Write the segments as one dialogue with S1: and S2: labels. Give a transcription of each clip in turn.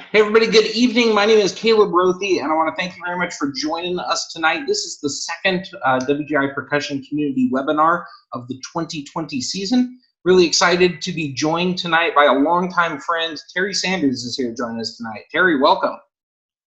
S1: Hey, everybody, good evening. My name is Caleb Rothy, and I want to thank you very much for joining us tonight. This is the second WGI Percussion Community webinar of the 2020 season. Really excited to be joined tonight by a longtime friend. Terry Sanders is here joining us tonight. Terry, welcome.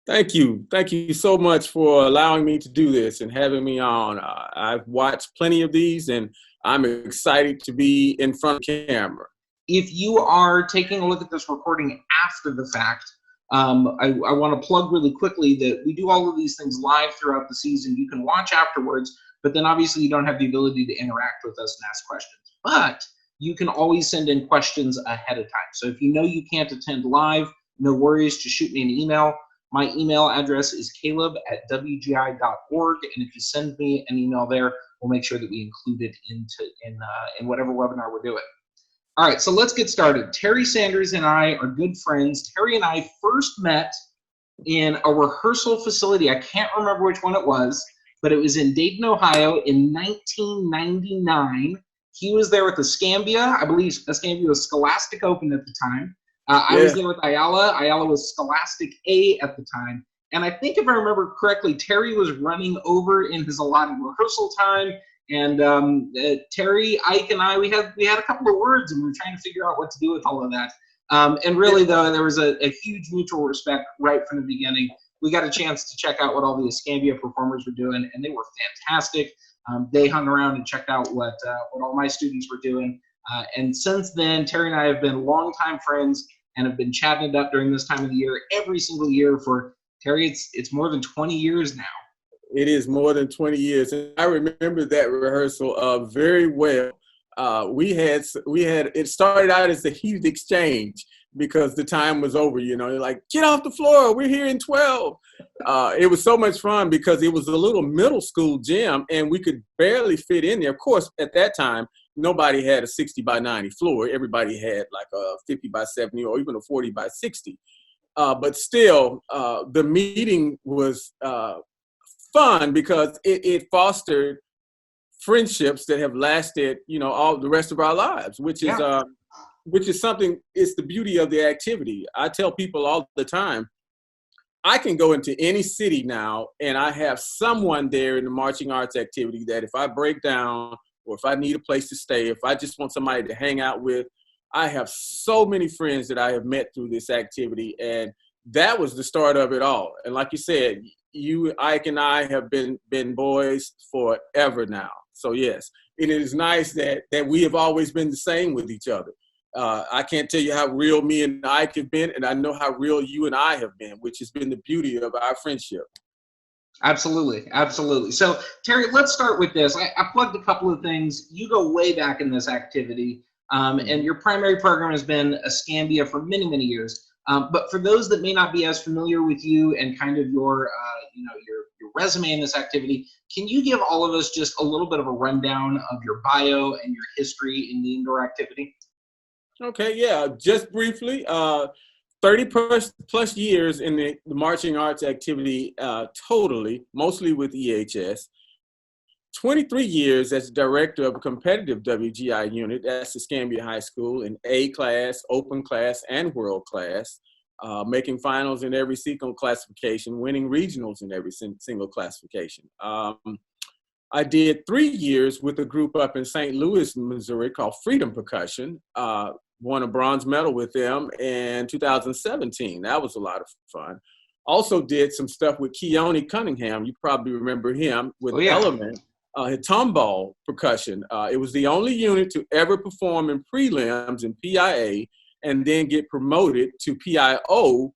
S2: Thank you. Thank you so much for allowing me to do this and having me on. I've watched plenty of these, and I'm excited to be in front of the camera.
S1: If you are taking a look at this recording after the fact, I want to plug really quickly that we do all of these things live throughout the season. You can watch afterwards, but then obviously you don't have the ability to interact with us and ask questions. But you can always send in questions ahead of time. So if you know you can't attend live, no worries, just shoot me an email. My email address is caleb@wgi.org, and if you send me an email there, we'll make sure that we include it in whatever webinar we're doing. All right, so let's get started. Terry Sanders and I are good friends. Terry and I first met in a rehearsal facility. I can't remember which one it was, but it was in Dayton, Ohio in 1999. He was there with Escambia. I believe Escambia was Scholastic Open at the time. I was there with Ayala. Ayala was Scholastic A at the time. And I think if I remember correctly, Terry was running over in his allotted rehearsal time. And Terry, Ike, and I, we had a couple of words, and we were trying to figure out what to do with all of that. And really, though, there was a huge mutual respect right from the beginning. We got a chance to check out what all the Escambia performers were doing, and they were fantastic. They hung around and checked out what all my students were doing. And since then, Terry and I have been longtime friends and have been chatting it up during this time of the year every single year for, Terry, it's more than 20 years now.
S2: It is more than 20 years. And I remember that rehearsal very well. We had it started out as a huge exchange because the time was over, you know, like, get off the floor, we're here in 12. It was so much fun because it was a little middle school gym and we could barely fit in there. Of course, at that time, nobody had a 60 by 90 floor. Everybody had like a 50 by 70 or even a 40 by 60. But still, the meeting was fun because it fostered friendships that have lasted, you know, all the rest of our lives, which is something. It's the beauty of the activity. I tell people all the time, I can go into any city now and I have someone there in the marching arts activity that if I break down or if I need a place to stay, if I just want somebody to hang out with, I have so many friends that I have met through this activity, and that was the start of it all. And like you said, you, Ike, and I have been boys forever now. So yes, it is nice that we have always been the same with each other. I can't tell you how real me and Ike have been, and I know how real you and I have been, which has been the beauty of our friendship.
S1: Absolutely, absolutely. So Terry, let's start with this. I plugged a couple of things. You go way back in this activity, and your primary program has been Escambia for many, many years. But for those that may not be as familiar with you and kind of your resume in this activity, can you give all of us just a little bit of a rundown of your bio and your history in the indoor activity?
S2: Okay, yeah, just briefly, 30 plus years in the marching arts activity totally, mostly with EHS. 23 years as director of a competitive WGI unit, that's Escambia High School, in A class, open class, and world class, making finals in every single classification, winning regionals in every single classification. I did 3 years with a group up in St. Louis, Missouri called Freedom Percussion, won a bronze medal with them in 2017. That was a lot of fun. Also did some stuff with Keone Cunningham. You probably remember him with Element. Tomball percussion. It was the only unit to ever perform in prelims in PIA and then get promoted to PIO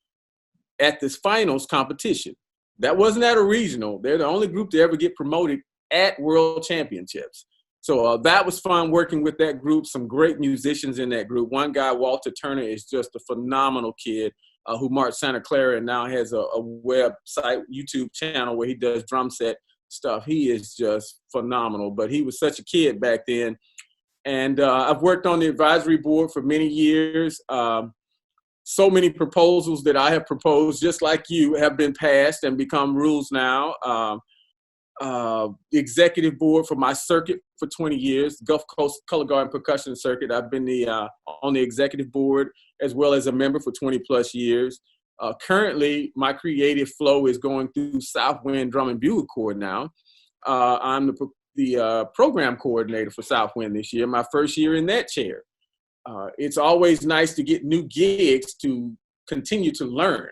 S2: at this finals competition. That wasn't at a regional. They're the only group to ever get promoted at world championships. So that was fun working with that group, some great musicians in that group. One guy, Walter Turner, is just a phenomenal kid who marched Santa Clara and now has a website, YouTube channel where he does drum set stuff. He is just phenomenal, but he was such a kid back then. And I've worked on the advisory board for many years. So many proposals that I have proposed, just like you, have been passed and become rules now. The executive board for my circuit for 20 years, Gulf Coast Color Guard and Percussion Circuit. I've been on the executive board as well as a member for 20 plus years. Currently, my creative flow is going through Southwind Drum and Bugle Corps now. I'm the program coordinator for Southwind this year, my first year in that chair. It's always nice to get new gigs to continue to learn.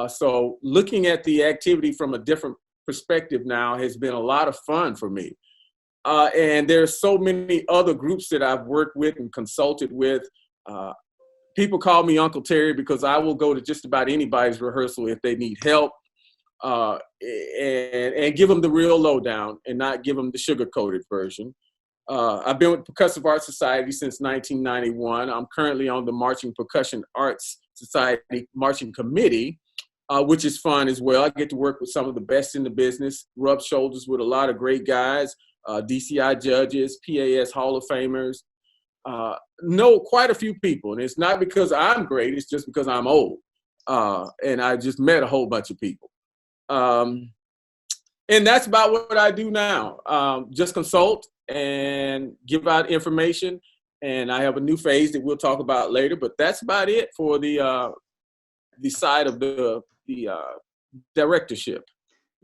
S2: So looking at the activity from a different perspective now has been a lot of fun for me. And there's so many other groups that I've worked with and consulted with. People call me Uncle Terry because I will go to just about anybody's rehearsal if they need help, and give them the real lowdown and not give them the sugar-coated version. I've been with Percussive Arts Society since 1991. I'm currently on the Marching Percussion Arts Society Marching Committee, which is fun as well. I get to work with some of the best in the business, rub shoulders with a lot of great guys, DCI judges, PAS Hall of Famers, know quite a few people. And it's not because I'm great, it's just because I'm old. And I just met a whole bunch of people. And that's about what I do now. Just consult and give out information. And I have a new phase that we'll talk about later, but that's about it for the side of the directorship.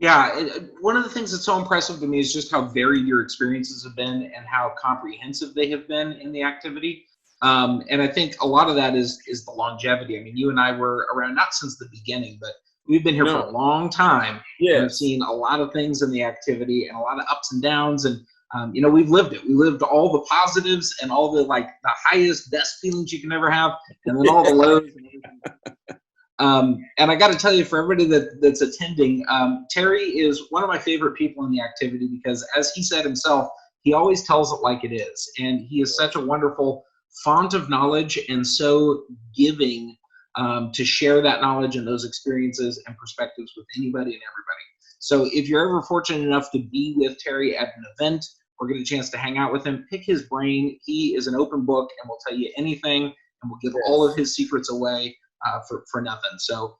S1: Yeah, one of the things that's so impressive to me is just how varied your experiences have been and how comprehensive they have been in the activity. And I think a lot of that is the longevity. I mean, you and I were around not since the beginning, but we've been here for a long time.
S2: Yeah,
S1: we've seen a lot of things in the activity and a lot of ups and downs, and we've lived it. We lived all the positives and all the the highest, best feelings you can ever have, and then all the lows and everything. And I got to tell you, for everybody that's attending, Terry is one of my favorite people in the activity because, as he said himself, he always tells it like it is, and he is such a wonderful font of knowledge and so giving to share that knowledge and those experiences and perspectives with anybody and everybody. So if you're ever fortunate enough to be with Terry at an event or get a chance to hang out with him, pick his brain. He is an open book and will tell you anything and will give all of his secrets away for nothing. So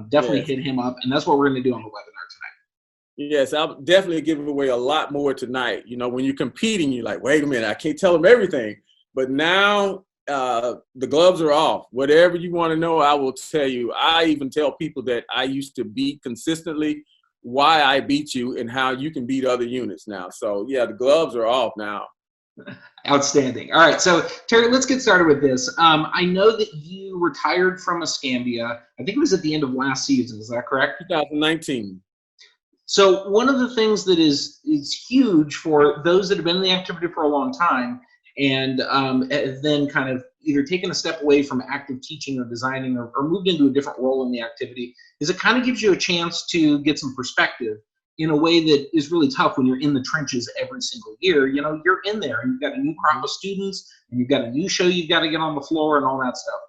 S1: definitely hit him up, and that's what we're going to do on the webinar tonight.
S2: Yes, I'll definitely give away a lot more tonight. You know, when you're competing, you're like, wait a minute, I can't tell them everything. But now the gloves are off. Whatever you want to know, I will tell you. I even tell people that I used to beat consistently, why I beat you and how you can beat other units now. So yeah, the gloves are off now.
S1: Outstanding. All right, so Terry, let's get started with this. I know that you retired from Escambia. I think it was at the end of last season. Is that correct?
S2: 2019.
S1: So one of the things that is huge for those that have been in the activity for a long time and then kind of either taken a step away from active teaching or designing or moved into a different role in the activity is it kind of gives you a chance to get some perspective in a way that is really tough when you're in the trenches every single year. You know, you're in there and you've got a new crop of students and you've got a new show you've got to get on the floor and all that stuff.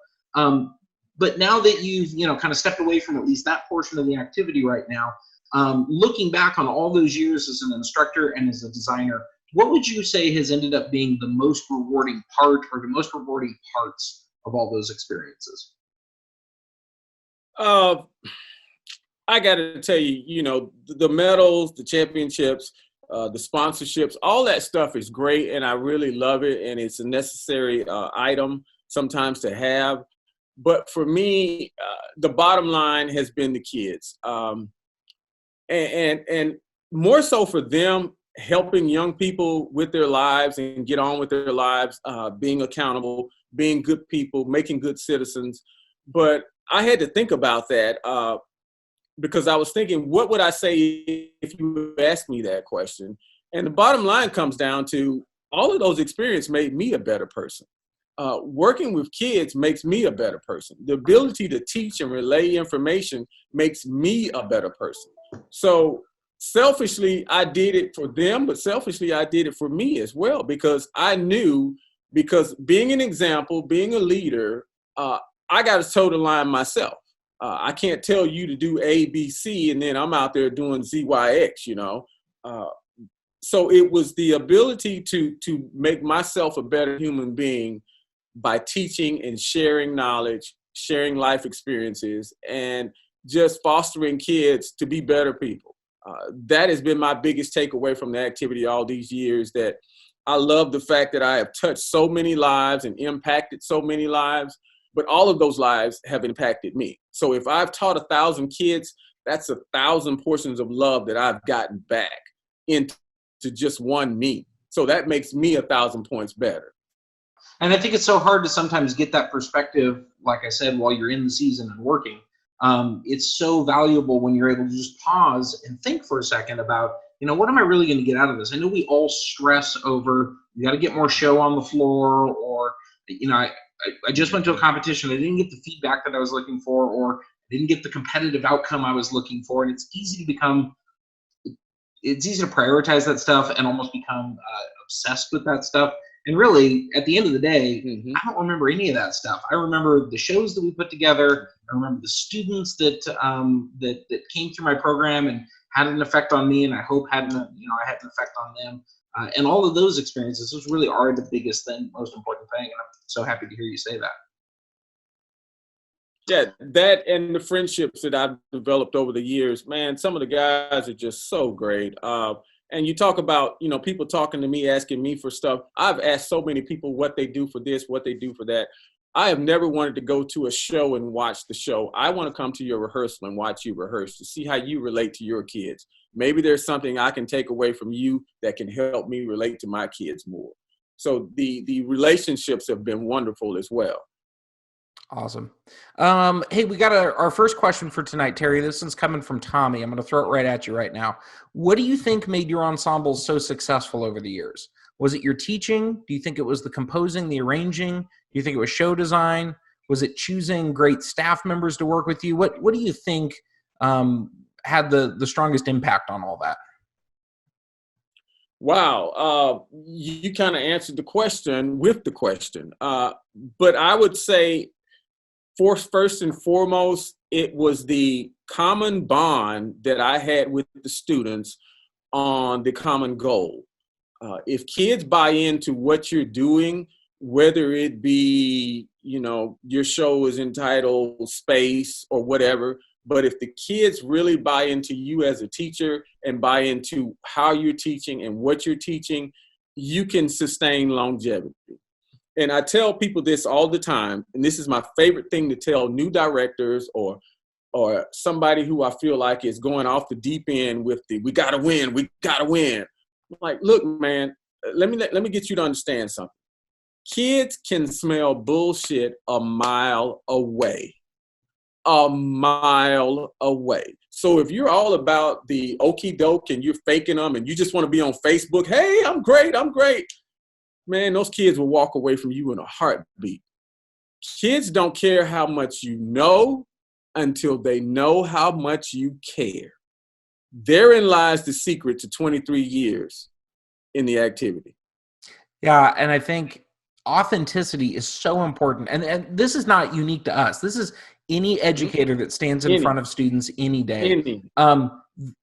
S1: But now that you've, kind of stepped away from at least that portion of the activity right now, looking back on all those years as an instructor and as a designer, what would you say has ended up being the most rewarding part or the most rewarding parts of all those experiences?
S2: I got to tell you, the medals, the championships, the sponsorships, all that stuff is great, and I really love it, and it's a necessary item sometimes to have. But for me, the bottom line has been the kids, and more so for them, helping young people with their lives and get on with their lives, being accountable, being good people, making good citizens. But I had to think about that. Because I was thinking, what would I say if you asked me that question? And the bottom line comes down to all of those experiences made me a better person. Working with kids makes me a better person. The ability to teach and relay information makes me a better person. So selfishly, I did it for them, but selfishly, I did it for me as well, because I knew, because being an example, being a leader, I got to toe the line myself. I can't tell you to do A, B, C, and then I'm out there doing Z, Y, X, So it was the ability to make myself a better human being by teaching and sharing knowledge, sharing life experiences, and just fostering kids to be better people. That has been my biggest takeaway from the activity all these years, that I love the fact that I have touched so many lives and impacted so many lives. but all of those lives have impacted me. So if I've taught 1,000 kids, that's 1,000 portions of love that I've gotten back into just one me. So that makes me 1,000 points better.
S1: And I think it's so hard to sometimes get that perspective, like I said, while you're in the season and working. It's so valuable when you're able to just pause and think for a second about, what am I really going to get out of this? I know we all stress over, you got to get more show on the floor, or, I just went to a competition. I didn't get the feedback that I was looking for, or didn't get the competitive outcome I was looking for. And it's easy to prioritize that stuff and almost become obsessed with that stuff. And really, at the end of the day, I don't remember any of that stuff. I remember the shows that we put together. I remember the students that came through my program and had an effect on me, and I hope I had an effect on them. And all of those experiences, those really are the biggest thing, most important thing. And I'm so happy to hear you say that.
S2: Yeah, that and the friendships that I've developed over the years, man, some of the guys are just so great. And you talk about, people talking to me, asking me for stuff. I've asked so many people what they do for this, what they do for that. I have never wanted to go to a show and watch the show. I want to come to your rehearsal and watch you rehearse to see how you relate to your kids. Maybe there's something I can take away from you that can help me relate to my kids more. So the relationships have been wonderful as well.
S3: Awesome. Hey, we got our first question for tonight, Terry. This one's coming from Tommy. I'm going to throw it right at you right now. What do you think made your ensembles so successful over the years? Was it your teaching? Do you think it was the composing, the arranging? Do you think it was show design? Was it choosing great staff members to work with you? What do you think had the strongest impact on all that?
S2: Wow. You kind of answered the question with the question. But I would say, first and foremost, it was the common bond that I had with the students on the common goal. If kids buy into what you're doing, whether it be, your show is entitled Space or whatever, but if the kids really buy into you as a teacher and buy into how you're teaching and what you're teaching, you can sustain longevity. And I tell people this all the time, and this is my favorite thing to tell new directors or somebody who I feel like is going off the deep end with we gotta win. I'm like, look, man, let me get you to understand something. Kids can smell bullshit a mile away. So if you're all about the okey doke and you're faking them and you just want to be on Facebook, hey, I'm great. Man, those kids will walk away from you in a heartbeat. Kids don't care how much you know until they know how much you care. Therein lies the secret to 23 years in the activity.
S3: Yeah, and I think authenticity is so important. And this is not unique to us. This is any educator that stands in front of students any day.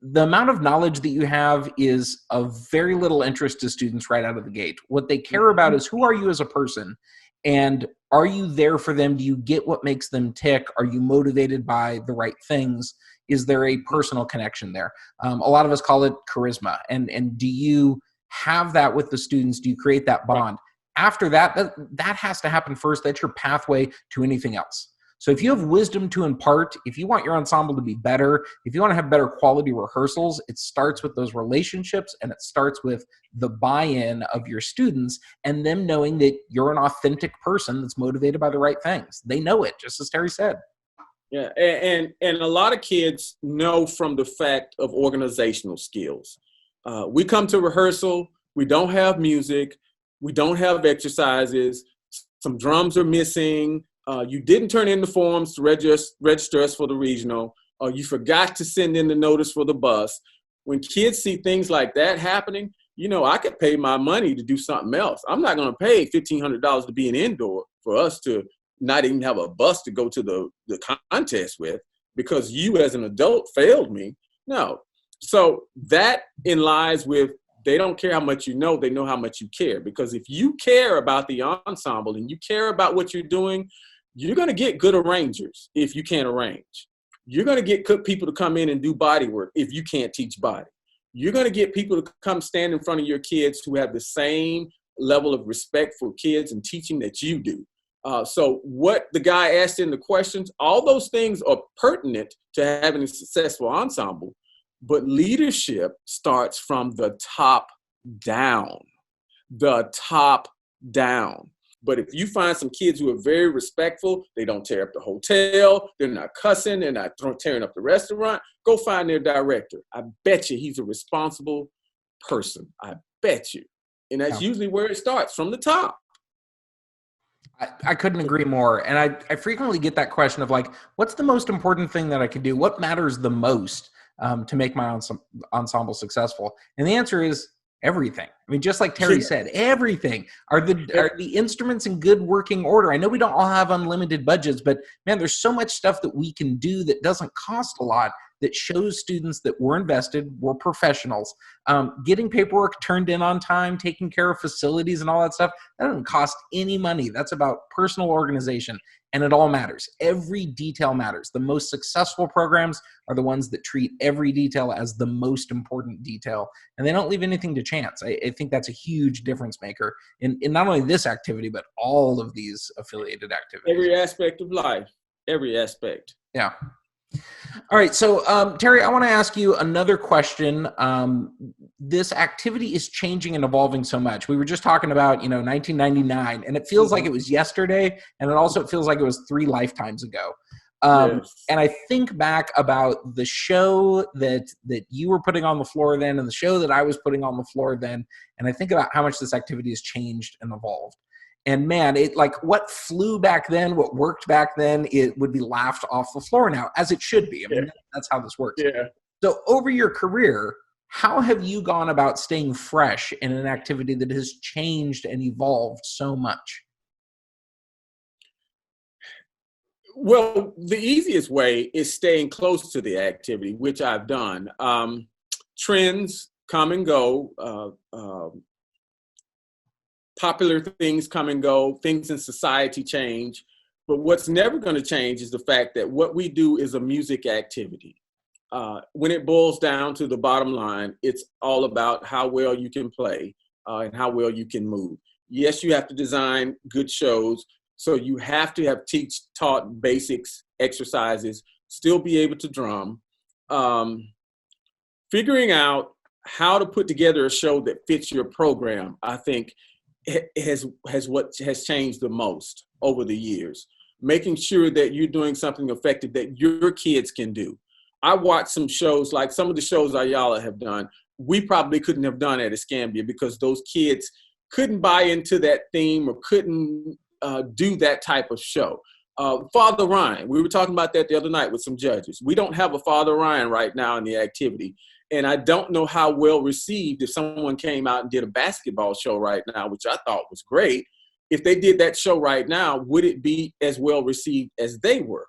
S3: The amount of knowledge that you have is of very little interest to students right out of the gate. What they care about is, who are you as a person? And are you there for them? Do you get what makes them tick? Are you motivated by the right things? Is there a personal connection there? A lot of us call it charisma. And do you have that with the students? Do you create that bond? After that has to happen first. That's your pathway to anything else. So if you have wisdom to impart, if you want your ensemble to be better, if you want to have better quality rehearsals, it starts with those relationships, and it starts with the buy-in of your students and them knowing that you're an authentic person that's motivated by the right things. They know it, just as Terry said.
S2: Yeah, and a lot of kids know from the fact of organizational skills. We come to rehearsal, we don't have music, we don't have exercises, some drums are missing, you didn't turn in the forms to register us for the regional, or you forgot to send in the notice for the bus. When kids see things like that happening, I could pay my money to do something else. I'm not going to pay $1,500 to be an indoor for us to not even have a bus to go to the contest with because you as an adult failed me. No. So that in lies with, they don't care how much you know, they know how much you care. Because if you care about the ensemble and you care about what you're doing, you're going to get good arrangers if you can't arrange. You're going to get people to come in and do body work if you can't teach body. You're going to get people to come stand in front of your kids who have the same level of respect for kids and teaching that you do. So what the guy asked in the questions, all those things are pertinent to having a successful ensemble, but leadership starts from the top down. The top down. But if you find some kids who are very respectful, they don't tear up the hotel, they're not cussing, they're not tearing up the restaurant, go find their director. I bet you he's a responsible person. I bet you. And that's usually where it starts, from the top.
S3: I couldn't agree more. And I frequently get that question of like, what's the most important thing that I can do? What matters the most to make my ensemble successful? And the answer is everything. I mean, just like Terry said, everything. Are the instruments in good working order? I know we don't all have unlimited budgets, but man, there's so much stuff that we can do that doesn't cost a lot, that shows students that we're invested, we're professionals. Getting paperwork turned in on time, taking care of facilities and all that stuff, that doesn't cost any money. That's about personal organization, and it all matters. Every detail matters. The most successful programs are the ones that treat every detail as the most important detail, and they don't leave anything to chance. I think that's a huge difference maker in not only this activity, but all of these affiliated activities.
S2: Every aspect of life, every aspect.
S3: Yeah. All right. So, Terry, I want to ask you another question. This activity is changing and evolving so much. We were just talking about, 1999, and it feels like it was yesterday. And it also feels like it was 3 lifetimes ago.
S2: Yes.
S3: And I think back about the show that you were putting on the floor then and the show that I was putting on the floor then. And I think about how much this activity has changed and evolved. And man, it like what flew back then, what worked back then, it would be laughed off the floor now, as it should be. I mean, that's how this works.
S2: Yeah.
S3: So over your career, how have you gone about staying fresh in an activity that has changed and evolved so much?
S2: Well, the easiest way is staying close to the activity, which I've done. Trends come and go. Popular things come and go, things in society change, but what's never going to change is the fact that what we do is a music activity. When it boils down to the bottom line, it's all about how well you can play and how well you can move. Yes, you have to design good shows, so you have to have taught basics, exercises, still be able to drum. Figuring out how to put together a show that fits your program, I think, what has changed the most over the years. Making sure that you're doing something effective that your kids can do. I watched some shows, like some of the shows Ayala have done, we probably couldn't have done at Escambia because those kids couldn't buy into that theme or couldn't do that type of show. Father Ryan, we were talking about that the other night with some judges. We don't have a Father Ryan right now in the activity. And I don't know how well received if someone came out and did a basketball show right now, which I thought was great. If they did that show right now, would it be as well received as they were?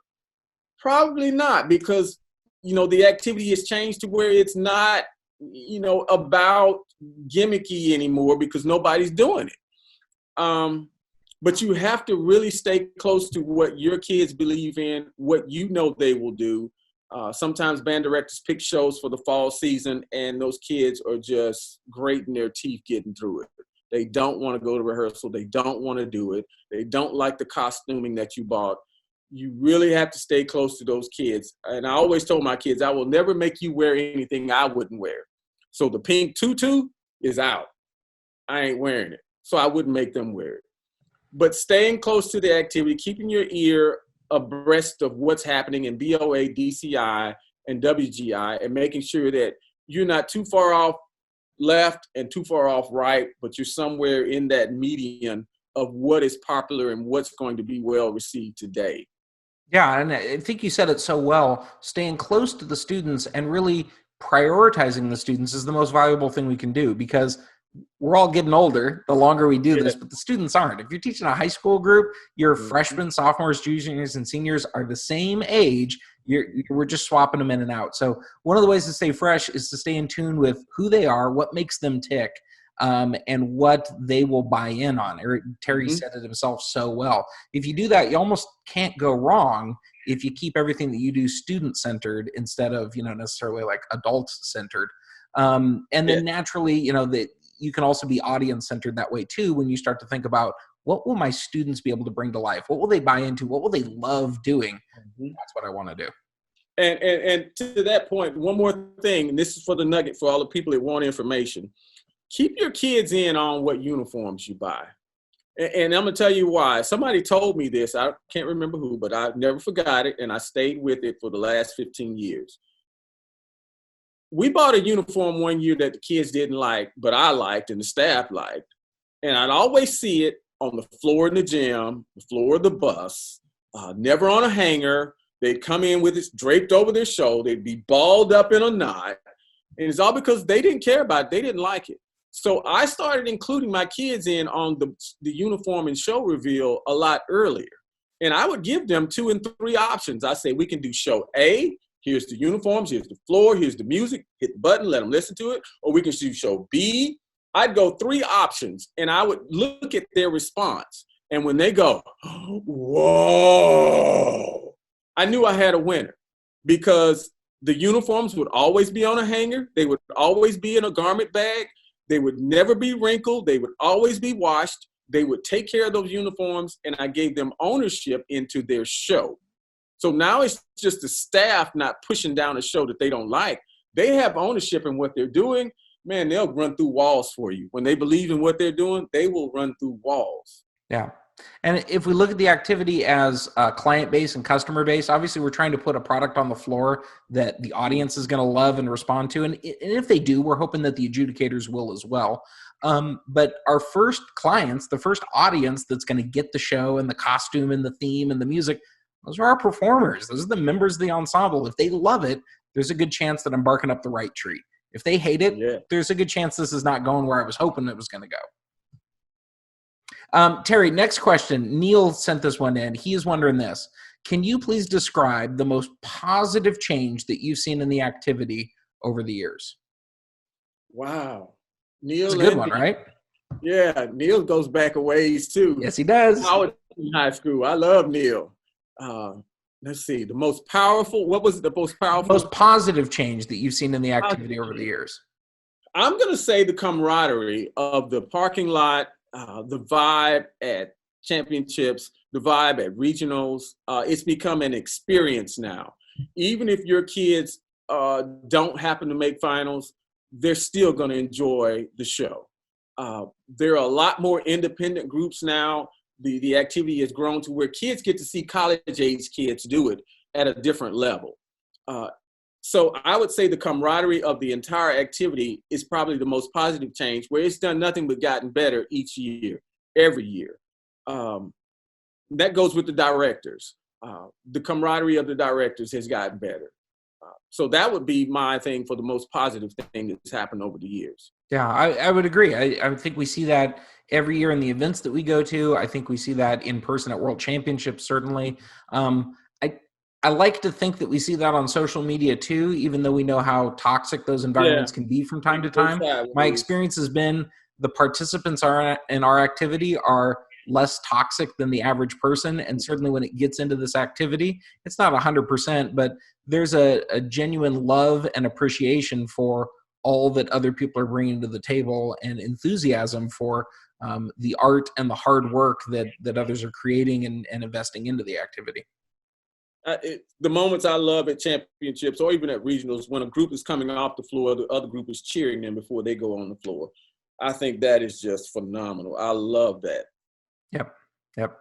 S2: Probably not, because, the activity has changed to where it's not, about gimmicky anymore because nobody's doing it. But you have to really stay close to what your kids believe in, what they will do. Sometimes band directors pick shows for the fall season, and those kids are just grating their teeth getting through it. They don't want to go to rehearsal. They don't want to do it. They don't like the costuming that you bought. You really have to stay close to those kids. And I always told my kids, I will never make you wear anything I wouldn't wear. So the pink tutu is out. I ain't wearing it. So I wouldn't make them wear it. But staying close to the activity, keeping your ear abreast of what's happening in BOA, DCI, and WGI, and making sure that you're not too far off left and too far off right, but you're somewhere in that median of what is popular and what's going to be well received today.
S3: Yeah, and I think you said it so well. Staying close to the students and really prioritizing the students is the most valuable thing we can do, because we're all getting older the longer we do this, but the students aren't. If you're teaching a high school group, your freshmen, sophomores, juniors, and seniors are the same age. We're just swapping them in and out. So one of the ways to stay fresh is to stay in tune with who they are, what makes them tick, and what they will buy in on. Terry said it himself so well. If you do that, you almost can't go wrong if you keep everything that you do student-centered instead of, necessarily like adult-centered. And then naturally, that you can also be audience-centered that way too when you start to think about what will my students be able to bring to life? What will they buy into? What will they love doing?
S2: Mm-hmm.
S3: That's what I want to do.
S2: And to that point, one more thing, and this is for the nugget for all the people that want information. Keep your kids in on what uniforms you buy. And I'm going to tell you why. Somebody told me this. I can't remember who, but I never forgot it, and I stayed with it for the last 15 years. We bought a uniform one year that the kids didn't like, but I liked and the staff liked. And I'd always see it on the floor in the gym, the floor of the bus, never on a hanger. They'd come in with it draped over their shoulder. They'd be balled up in a knot. And it's all because they didn't care about it. They didn't like it. So I started including my kids in on the uniform and show reveal a lot earlier. And I would give them 2 and 3 options. I say, we can do show A. Here's the uniforms. Here's the floor. Here's the music. Hit the button. Let them listen to it. Or we can do show B. I'd go 3 options, and I would look at their response. And when they go, whoa, I knew I had a winner, because the uniforms would always be on a hanger. They would always be in a garment bag. They would never be wrinkled. They would always be washed. They would take care of those uniforms, and I gave them ownership into their show. So now it's just the staff not pushing down a show that they don't like. They have ownership in what they're doing. Man, they'll run through walls for you. When they believe in what they're doing, they will run through walls.
S3: Yeah. And if we look at the activity as client-based and customer-based, obviously we're trying to put a product on the floor that the audience is going to love and respond to. And if they do, we're hoping that the adjudicators will as well. But our first clients, the first audience that's going to get the show and the costume and the theme and the music, those are our performers. Those are the members of the ensemble. If they love it, there's a good chance that I'm barking up the right tree. If they hate it, there's a good chance this is not going where I was hoping it was going to go. Terry, next question. Neil sent this one in. He is wondering this. Can you please describe the most positive change that you've seen in the activity over the years?
S2: Wow. Neil,
S3: it's a good one, right?
S2: Yeah, Neil goes back a ways too.
S3: Yes, he does.
S2: I was in high school. I love Neil. Let's see. The most powerful, what was it, the most powerful?
S3: Most positive change that you've seen in the activity over the years.
S2: I'm going to say the camaraderie of the parking lot, the vibe at championships, the vibe at regionals. It's become an experience now. Even if your kids don't happen to make finals, they're still going to enjoy the show. There are a lot more independent groups now. The activity has grown to where kids get to see college-age kids do it at a different level. So I would say the camaraderie of the entire activity is probably the most positive change, where it's done nothing but gotten better each year, every year. That goes with the directors. The camaraderie of the directors has gotten better. So that would be my thing for the most positive thing that's happened over the years.
S3: Yeah, I would agree. I would think we see that every year in the events that we go to. I think we see that in person at World Championships, certainly. I like to think that we see that on social media too, even though we know how toxic those environments can be from time to time. My experience has been the participants in our activity are less toxic than the average person. And certainly when it gets into this activity, it's not 100%, but there's a genuine love and appreciation for all that other people are bringing to the table, and enthusiasm for the art and the hard work that others are creating and investing into the activity.
S2: The moments I love at championships or even at regionals, when a group is coming off the floor, the other group is cheering them before they go on the floor. I think that is just phenomenal. I love that.
S3: Yep.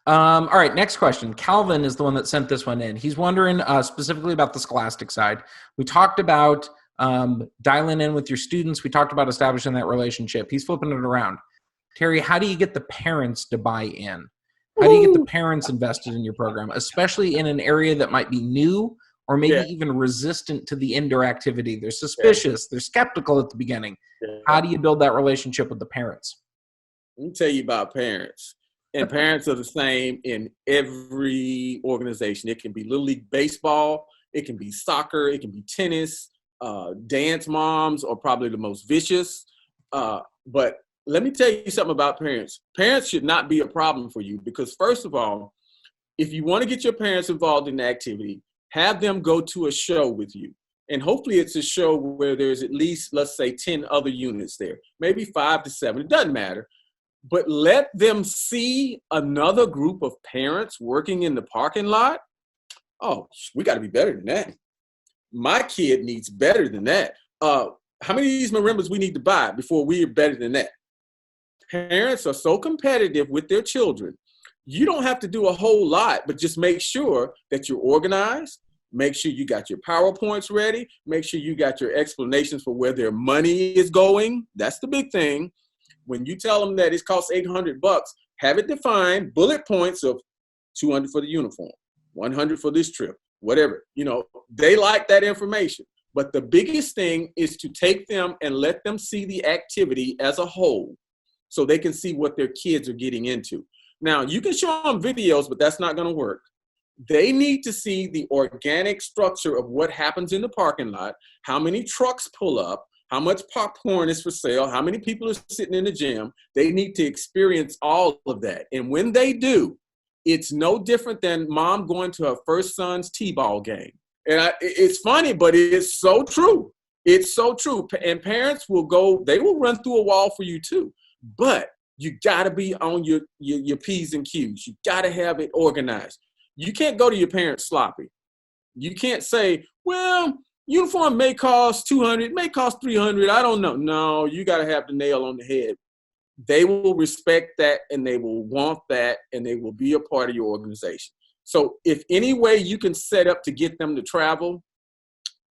S3: All right, next question. Calvin is the one that sent this one in. He's wondering specifically about the scholastic side. We talked about dialing in with your students. We talked about establishing that relationship. He's flipping it around. Terry, how do you get the parents to buy in? How do you get the parents invested in your program, especially in an area that might be new or maybe even resistant to the indoor activity? They're suspicious. They're skeptical at the beginning. How do you build that relationship with the parents?
S2: Let me tell you about parents. And parents are the same in every organization. It can be Little League Baseball. It can be soccer. It can be tennis. Dance moms are probably the most vicious. But let me tell you something about parents. Parents should not be a problem for you, because first of all, if you want to get your parents involved in the activity, have them go to a show with you. And hopefully it's a show where there's at least, let's say, 10 other units there, maybe 5 to 7. It doesn't matter. but let them see another group of parents working in the parking lot. Oh, we got to be better than that. My kid needs better than that. How many of these marimbas we need to buy before we are better than that? Parents are so competitive with their children. You don't have to do a whole lot, but just make sure that you're organized. Make sure you got your PowerPoints ready. Make sure you got your explanations for where their money is going. That's the big thing. When you tell them that it costs $800, have it defined, bullet points of $200 for the uniform, $100 for this trip, whatever. You know, they like that information. But the biggest thing is to take them and let them see the activity as a whole so they can see what their kids are getting into. Now, you can show them videos, but that's not going to work. They need to see the organic structure of what happens in the parking lot, how many trucks pull up, how much popcorn is for sale, how many people are sitting in the gym. They need to experience all of that. And when they do, it's no different than mom going to her first son's t-ball game. And it's funny, but it's so true. It's so true. And parents will go, they will run through a wall for you too. But you got to be on your P's and Q's. You got to have it organized. You can't go to your parents sloppy. You can't say, well, uniform may cost $200, may cost $300. I don't know. No, you got to have the nail on the head. They will respect that, and they will want that, and they will be a part of your organization. So if any way you can set up to get them to travel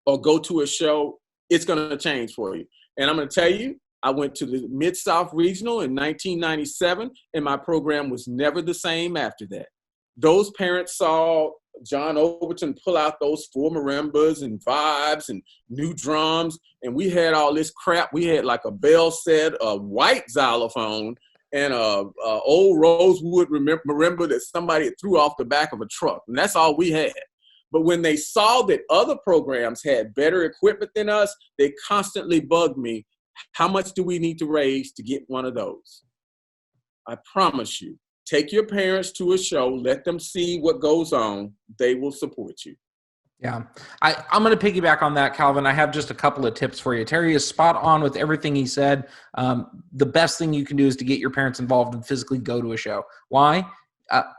S2: or go to a show, it's going to change for you. And I'm going to tell you, I went to the Mid-South Regional in 1997, and my program was never the same after that. Those parents saw John Overton pull out those 4 marimbas and vibes and new drums, and we had all this crap. We had like a bell set, a white xylophone, and a old rosewood marimba that somebody had threw off the back of a truck, and that's all we had. But when they saw that other programs had better equipment than us, they constantly bugged me, how much do we need to raise to get one of those? I promise you, take your parents to a show, let them see what goes on. They will support you.
S3: Yeah. I'm going to piggyback on that, Calvin. I have just a couple of tips for you. Terry is spot on with everything he said. The best thing you can do is to get your parents involved and physically go to a show. Why?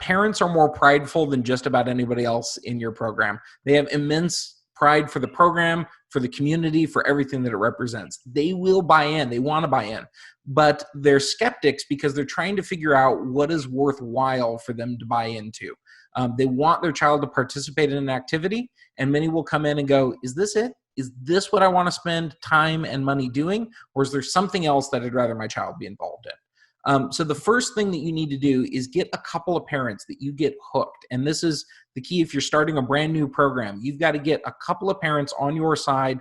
S3: Parents are more prideful than just about anybody else in your program. They have immense pride for the program, for the community, for everything that it represents. They will buy in. They want to buy in. But they're skeptics because they're trying to figure out what is worthwhile for them to buy into. They want their child to participate in an activity, and many will come in and go, is this it? Is this what I want to spend time and money doing? Or is there something else that I'd rather my child be involved in? So the first thing that you need to do is get a couple of parents that you get hooked. And this is the key if you're starting a brand new program. You've got to get a couple of parents on your side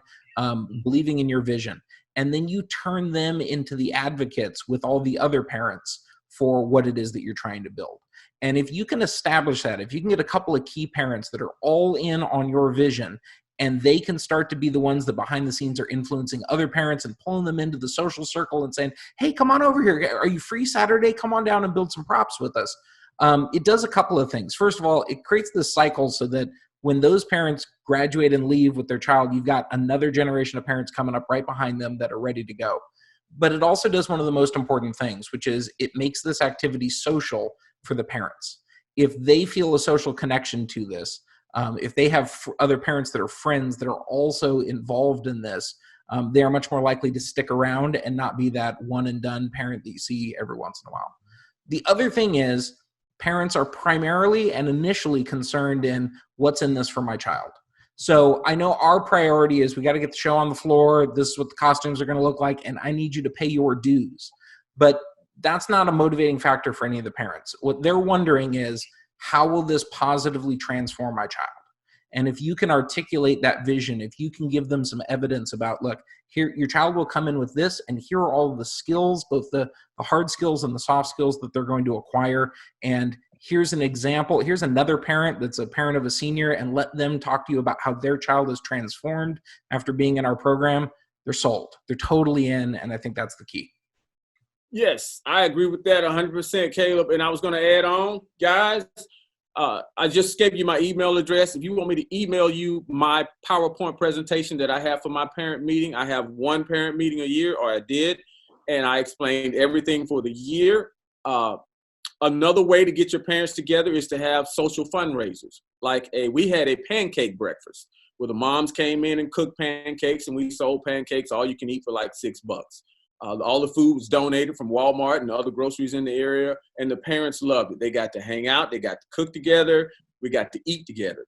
S3: believing in your vision. And then you turn them into the advocates with all the other parents for what it is that you're trying to build. And if you can establish that, if you can get a couple of key parents that are all in on your vision, and they can start to be the ones that behind the scenes are influencing other parents and pulling them into the social circle and saying, hey, come on over here. Are you free Saturday? Come on down and build some props with us. It does a couple of things. First of all, it creates this cycle so that when those parents graduate and leave with their child, you've got another generation of parents coming up right behind them that are ready to go. But it also does one of the most important things, which is it makes this activity social for the parents. If they feel a social connection to this, if they have other parents that are friends that are also involved in this, they are much more likely to stick around and not be that one and done parent that you see every once in a while. The other thing is parents are primarily and initially concerned in what's in this for my child. So I know our priority is we got to get the show on the floor. This is what the costumes are going to look like, and I need you to pay your dues. But that's not a motivating factor for any of the parents. What they're wondering is, how will this positively transform my child? And if you can articulate that vision, if you can give them some evidence about, look, here, your child will come in with this, and here are all the skills, both the hard skills and the soft skills that they're going to acquire. And here's an example. Here's another parent that's a parent of a senior, and let them talk to you about how their child is transformed after being in our program. They're sold. They're totally in, and I think that's the key.
S2: Yes, I agree with that 100%, Caleb. And I was going to add on, guys, I just gave you my email address. If you want me to email you my PowerPoint presentation that I have for my parent meeting, I have one parent meeting a year, or I did, and I explained everything for the year. Another way to get your parents together is to have social fundraisers. We had a pancake breakfast where the moms came in and cooked pancakes, and we sold pancakes all you can eat for like $6. All the food was donated from Walmart and other groceries in the area, and the parents loved it. They got to hang out, they got to cook together, we got to eat together.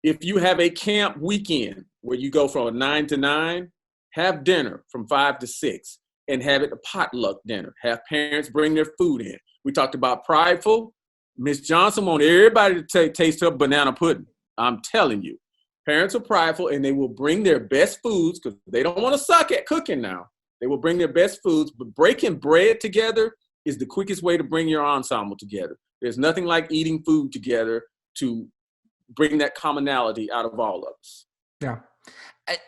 S2: If you have a camp weekend where you go from 9 to 9, have dinner from 5 to 6 and have it a potluck dinner. Have parents bring their food in. We talked about prideful. Miss Johnson wanted everybody to taste her banana pudding. I'm telling you, parents are prideful, and they will bring their best foods because they don't want to suck at cooking now. They will bring their best foods, but breaking bread together is the quickest way to bring your ensemble together. There's nothing like eating food together to bring that commonality out of all of us.
S3: Yeah.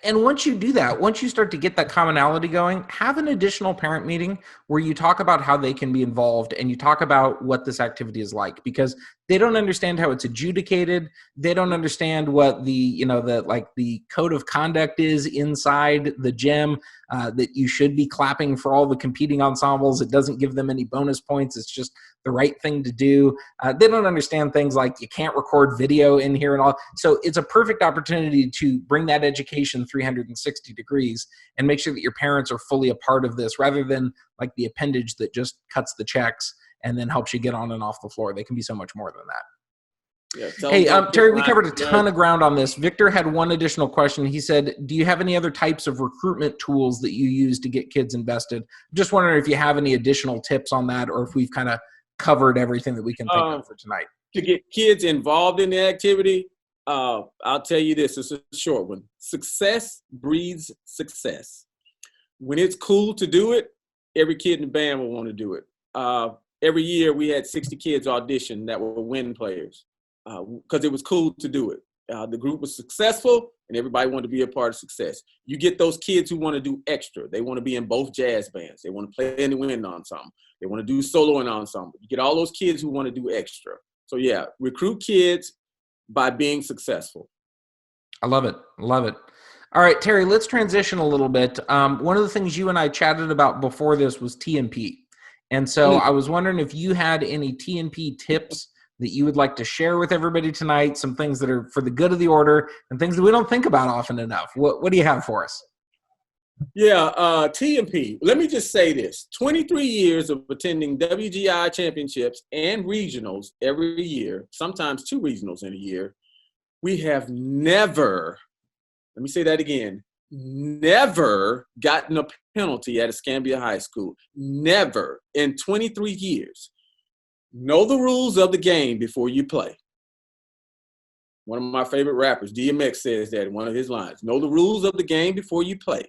S3: And once you do that, once you start to get that commonality going, have an additional parent meeting where you talk about how they can be involved and you talk about what this activity is like, because they don't understand how it's adjudicated. They don't understand what the code of conduct is inside the gym, that you should be clapping for all the competing ensembles. It doesn't give them any bonus points. It's just the right thing to do. They don't understand things like you can't record video in here and all. So it's a perfect opportunity to bring that education 360 degrees and make sure that your parents are fully a part of this, rather than like the appendage that just cuts the checks and then helps you get on and off the floor. They can be so much more than that.
S2: Yeah,
S3: hey, Terry, we covered a ton of ground on this. Victor had one additional question. He said, do you have any other types of recruitment tools that you use to get kids invested? Just wondering if you have any additional tips on that, or if we've kind of covered everything that we can think of for tonight.
S2: To get kids involved in the activity, I'll tell you this. It's a short one. Success breeds success. When it's cool to do it, every kid in the band will want to do it. Every year we had 60 kids audition that were win players because it was cool to do it. The group was successful and everybody wanted to be a part of success. You get those kids who want to do extra. They want to be in both jazz bands. They want to play in the wind ensemble. They want to do solo and ensemble. You get all those kids who want to do extra. So yeah, recruit kids by being successful.
S3: I love it. Love it. All right, Terry, let's transition a little bit. One of the things you and I chatted about before this was T&P. And so I was wondering if you had any T&P tips that you would like to share with everybody tonight, some things that are for the good of the order and things that we don't think about often enough. What do you have for us?
S2: Yeah, T&P. Let me just say this. 23 years of attending WGI championships and regionals every year, sometimes 2 regionals in a year. We have never, let me say that again, never gotten a penalty at Escambia High School. Never in 23 years. Know the rules of the game before you play. One of my favorite rappers, DMX, says that in one of his lines. Know the rules of the game before you play.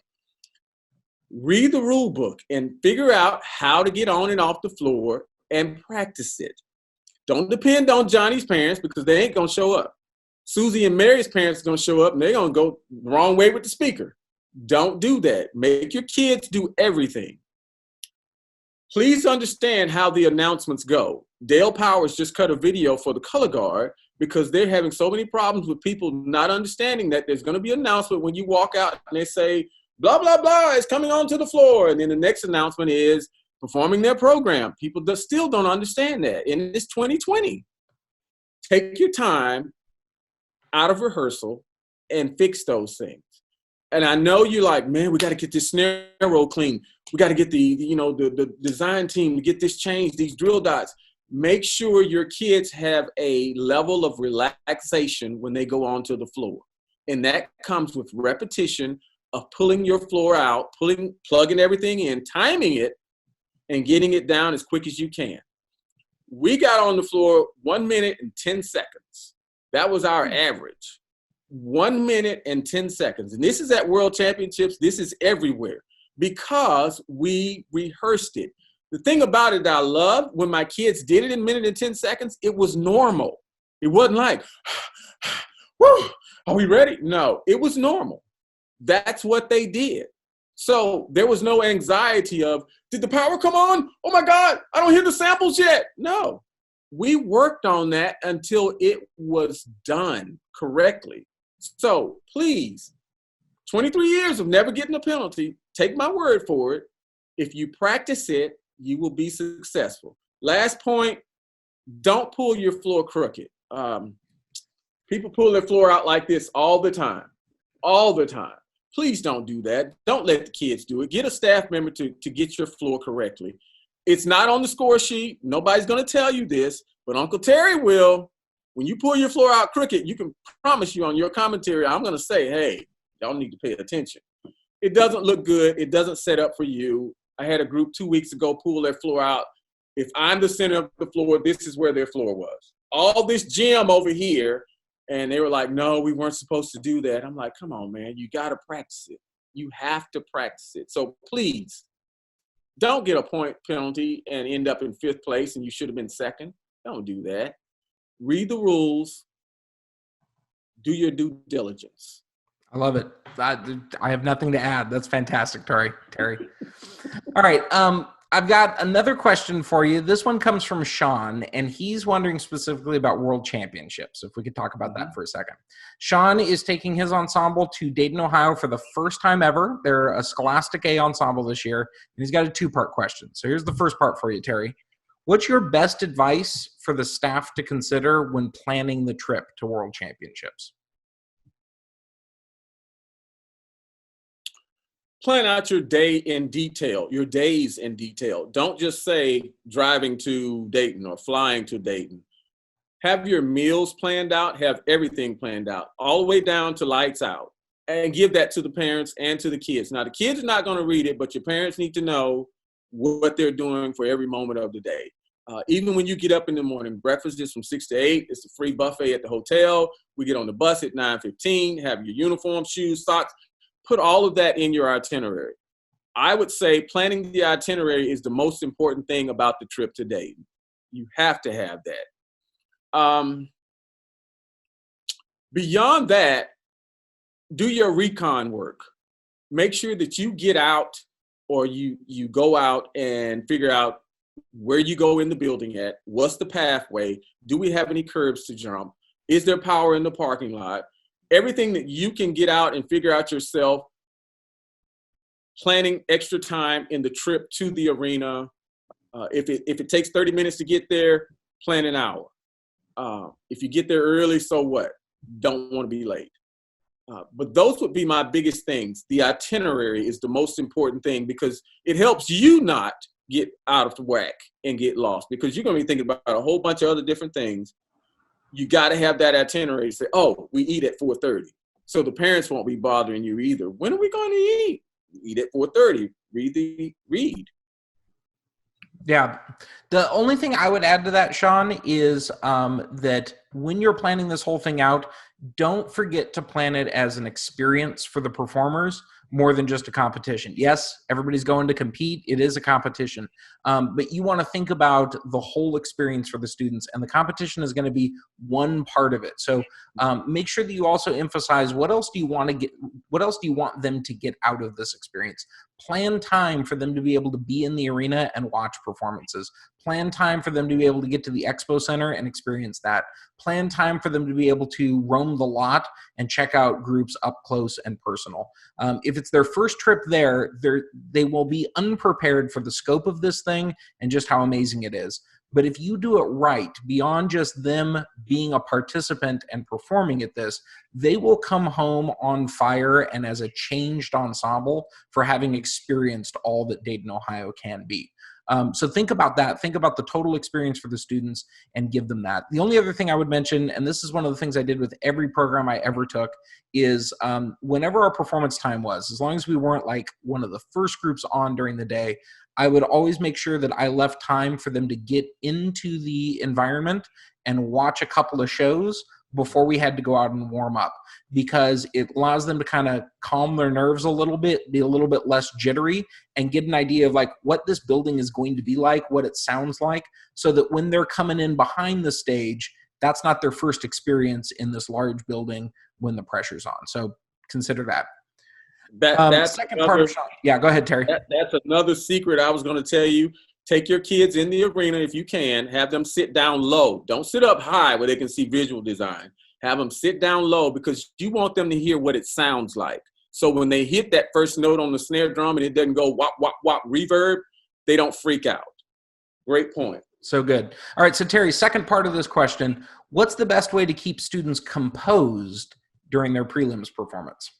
S2: Read the rule book and figure out how to get on and off the floor and practice it. Don't depend on Johnny's parents because they ain't going to show up. Susie and Mary's parents are going to show up and they're going to go the wrong way with the speaker. Don't do that. Make your kids do everything. Please understand how the announcements go. Dale Powers just cut a video for the color guard because they're having so many problems with people not understanding that there's going to be an announcement when you walk out and they say, blah, blah, blah, is coming onto the floor. And then the next announcement is performing their program. People still don't understand that. And it's 2020. Take your time out of rehearsal and fix those things. And I know you're like, man, we got to get this snare roll clean. We got to get the design team to get this changed, these drill dots. Make sure your kids have a level of relaxation when they go onto the floor. And that comes with repetition of pulling your floor out, plugging everything in, timing it, and getting it down as quick as you can. We got on the floor 1 minute and 10 seconds. That was our average. 1 minute and 10 seconds. And this is at World Championships. This is everywhere because we rehearsed it. The thing about it that I love, when my kids did it in 1 minute and 10 seconds, it was normal. It wasn't like, whoo, are we ready? No, it was normal. That's what they did. So there was no anxiety of, did the power come on? Oh my God, I don't hear the samples yet. No, we worked on that until it was done correctly. So please, 23 years of never getting a penalty, take my word for it. If you practice it you will be successful. Last point, don't pull your floor crooked. People pull their floor out like this all the time. Please don't do that. Don't let the kids do it. Get a staff member to get your floor correctly. It's not on the score sheet. Nobody's going to tell you this, but Uncle Terry will. When you pull your floor out crooked, you can promise you on your commentary, I'm going to say, hey, y'all need to pay attention. It doesn't look good. It doesn't set up for you. I had a group 2 weeks ago pull their floor out. If I'm the center of the floor, this is where their floor was. All this gym over here, and they were like, no, we weren't supposed to do that. I'm like, come on, man, you got to practice it. You have to practice it. So please, don't get a point penalty and end up in 5th place and you should have been 2nd. Don't do that. Read the rules. Do your due diligence.
S3: I love it. I have nothing to add. That's fantastic, Terry. All right. I've got another question for you. This one comes from Sean, and he's wondering specifically about World Championships. If we could talk about that for a second. Sean is taking his ensemble to Dayton, Ohio for the first time ever. They're a Scholastic A ensemble this year, and he's got a 2-part question. So here's the first part for you, Terry. What's your best advice for the staff to consider when planning the trip to World Championships?
S2: Plan out your day in detail, your days in detail. Don't just say driving to Dayton or flying to Dayton. Have your meals planned out, have everything planned out, all the way down to lights out, and give that to the parents and to the kids. Now, the kids are not going to read it, but your parents need to know what they're doing for every moment of the day. Even when you get up in the morning, breakfast is from 6 to 8. It's a free buffet at the hotel. We get on the bus at 9:15, have your uniform, shoes, socks. Put all of that in your itinerary. I would say planning the itinerary is the most important thing about the trip to Dayton. You have to have that. Beyond that, do your recon work. Make sure that you get out or you go out and figure out where you go in the building at, what's the pathway, do we have any curbs to jump, is there power in the parking lot? Everything that you can get out and figure out yourself, planning extra time in the trip to the arena. If it takes 30 minutes to get there, plan an hour. If you get there early, so what? Don't want to be late. But those would be my biggest things. The itinerary is the most important thing because it helps you not get out of whack and get lost because you're going to be thinking about a whole bunch of other different things. You got to have that itinerary. Say, oh, we eat at 4:30. So the parents won't be bothering you either. When are we going to eat? We eat at 4:30. Read.
S3: Yeah. The only thing I would add to that, Sean, is that when you're planning this whole thing out, don't forget to plan it as an experience for the performers more than just a competition. Yes, everybody's going to compete. It is a competition. But you want to think about the whole experience for the students, and the competition is going to be one part of it. So make sure that you also emphasize what else do you want them to get out of this experience. Plan time for them to be able to be in the arena and watch performances. Plan time for them to be able to get to the expo center and experience that. Plan time for them to be able to roam the lot and check out groups up close and personal. If it's their first trip there, they will be unprepared for the scope of this thing and just how amazing it is. But if you do it right, beyond just them being a participant and performing at this, they will come home on fire and as a changed ensemble for having experienced all that Dayton, Ohio can be. So think about that. Think about the total experience for the students and give them that. The only other thing I would mention, and this is one of the things I did with every program I ever took, is whenever our performance time was, as long as we weren't like one of the first groups on during the day, I would always make sure that I left time for them to get into the environment and watch a couple of shows before we had to go out and warm up, because it allows them to kind of calm their nerves a little bit, be a little bit less jittery, and get an idea of like what this building is going to be like, what it sounds like, so that when they're coming in behind the stage, that's not their first experience in this large building when the pressure's on. So consider that.
S2: That's
S3: second part of Sean. Yeah, go ahead, Terry.
S2: That's another secret I was going to tell you. Take your kids in the arena if you can. Have them sit down low. Don't sit up high where they can see visual design. Have them sit down low because you want them to hear what it sounds like. So when they hit that first note on the snare drum and it doesn't go wop, wop, wop, reverb, they don't freak out. Great point.
S3: So good. All right. So Terry, second part of this question, what's the best way to keep students composed during their prelims performance?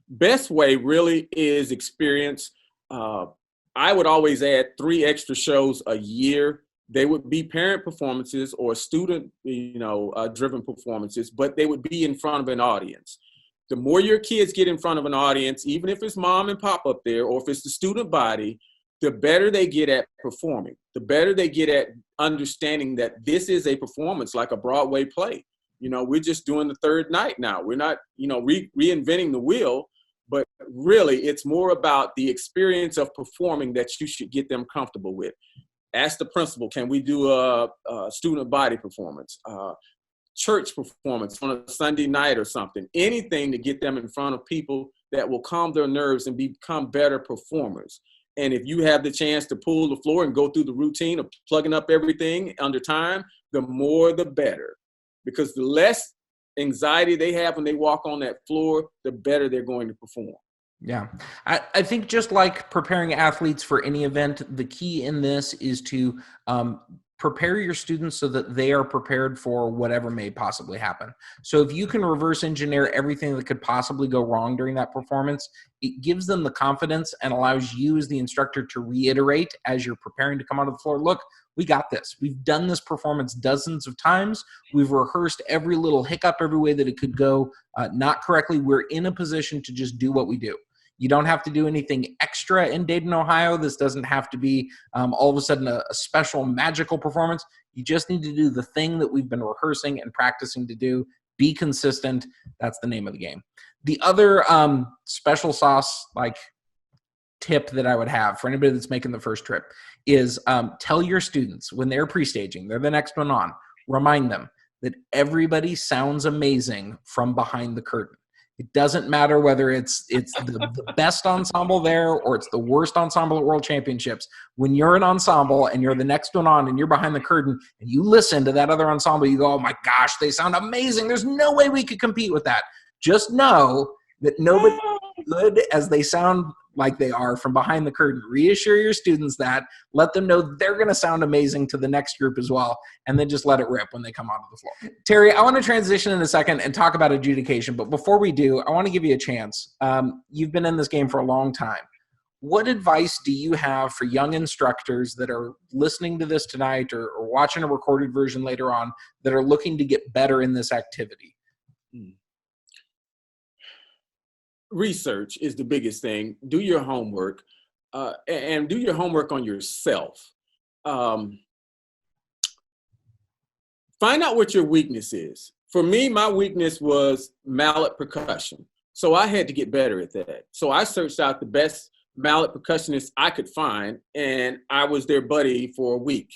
S2: Best way really is experience. I would always add 3 extra shows a year. They would be parent performances or student, driven performances, but they would be in front of an audience. The more your kids get in front of an audience, even if it's mom and pop up there, or if it's the student body, the better they get at performing, the better they get at understanding that this is a performance like a Broadway play. We're just doing the third night now. We're not, reinventing the wheel, but really it's more about the experience of performing that you should get them comfortable with. Ask the principal, can we do a student body performance, church performance on a Sunday night or something, anything to get them in front of people that will calm their nerves and become better performers. And if you have the chance to pull the floor and go through the routine of plugging up everything under time, the more the better. Because the less anxiety they have when they walk on that floor, the better they're going to perform.
S3: Yeah. I think just like preparing athletes for any event, the key in this is to prepare your students so that they are prepared for whatever may possibly happen. So if you can reverse engineer everything that could possibly go wrong during that performance, it gives them the confidence and allows you as the instructor to reiterate as you're preparing to come onto the floor, look, we got this. We've done this performance dozens of times. We've rehearsed every little hiccup, every way that it could go not correctly. We're in a position to just do what we do. You don't have to do anything extra in Dayton, Ohio. This doesn't have to be all of a sudden a special magical performance. You just need to do the thing that we've been rehearsing and practicing to do. Be consistent. That's the name of the game. The other special sauce tip that I would have for anybody that's making the first trip is tell your students when they're pre-staging, they're the next one on, remind them that everybody sounds amazing from behind the curtain. It doesn't matter whether it's the best ensemble there or it's the worst ensemble at World Championships. When you're an ensemble and you're the next one on and you're behind the curtain and you listen to that other ensemble, you go, oh my gosh, they sound amazing. There's no way we could compete with that. Just know that nobody's good as they sound like they are from behind the curtain. Reassure your students that. Let them know they're going to sound amazing to the next group as well, and then just let it rip when they come onto the floor. Terry, I want to transition in a second and talk about adjudication, but before we do, I want to give you a chance. You've been in this game for a long time. What advice do you have for young instructors that are listening to this tonight or watching a recorded version later on that are looking to get better in this activity?
S2: Research is the biggest thing. Do your homework and do your homework on yourself. Find out what your weakness is. For me, my weakness was mallet percussion. So I had to get better at that. So I searched out the best mallet percussionists I could find, and I was their buddy for a week.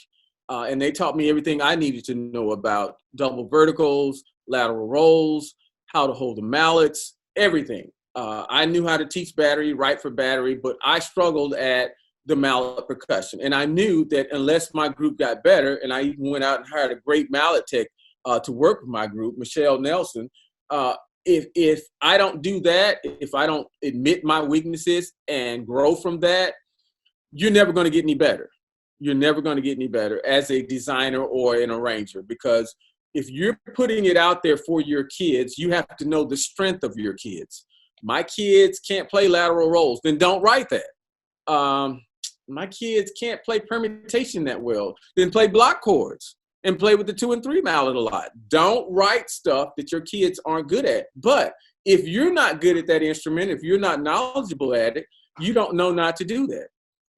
S2: And they taught me everything I needed to know about double verticals, lateral rolls, how to hold the mallets, everything. I knew how to teach battery, write for battery, but I struggled at the mallet percussion. And I knew that unless my group got better, and I even went out and hired a great mallet tech to work with my group, Michelle Nelson, if I don't do that, if I don't admit my weaknesses and grow from that, you're never going to get any better. You're never going to get any better as a designer or an arranger, because if you're putting it out there for your kids, you have to know the strength of your kids. My kids can't play lateral rolls, then don't write that. My kids can't play permutation that well, then play block chords and play with the 2 and 3 mallet a lot. Don't write stuff that your kids aren't good at. But if you're not good at that instrument, if you're not knowledgeable at it, you don't know not to do that.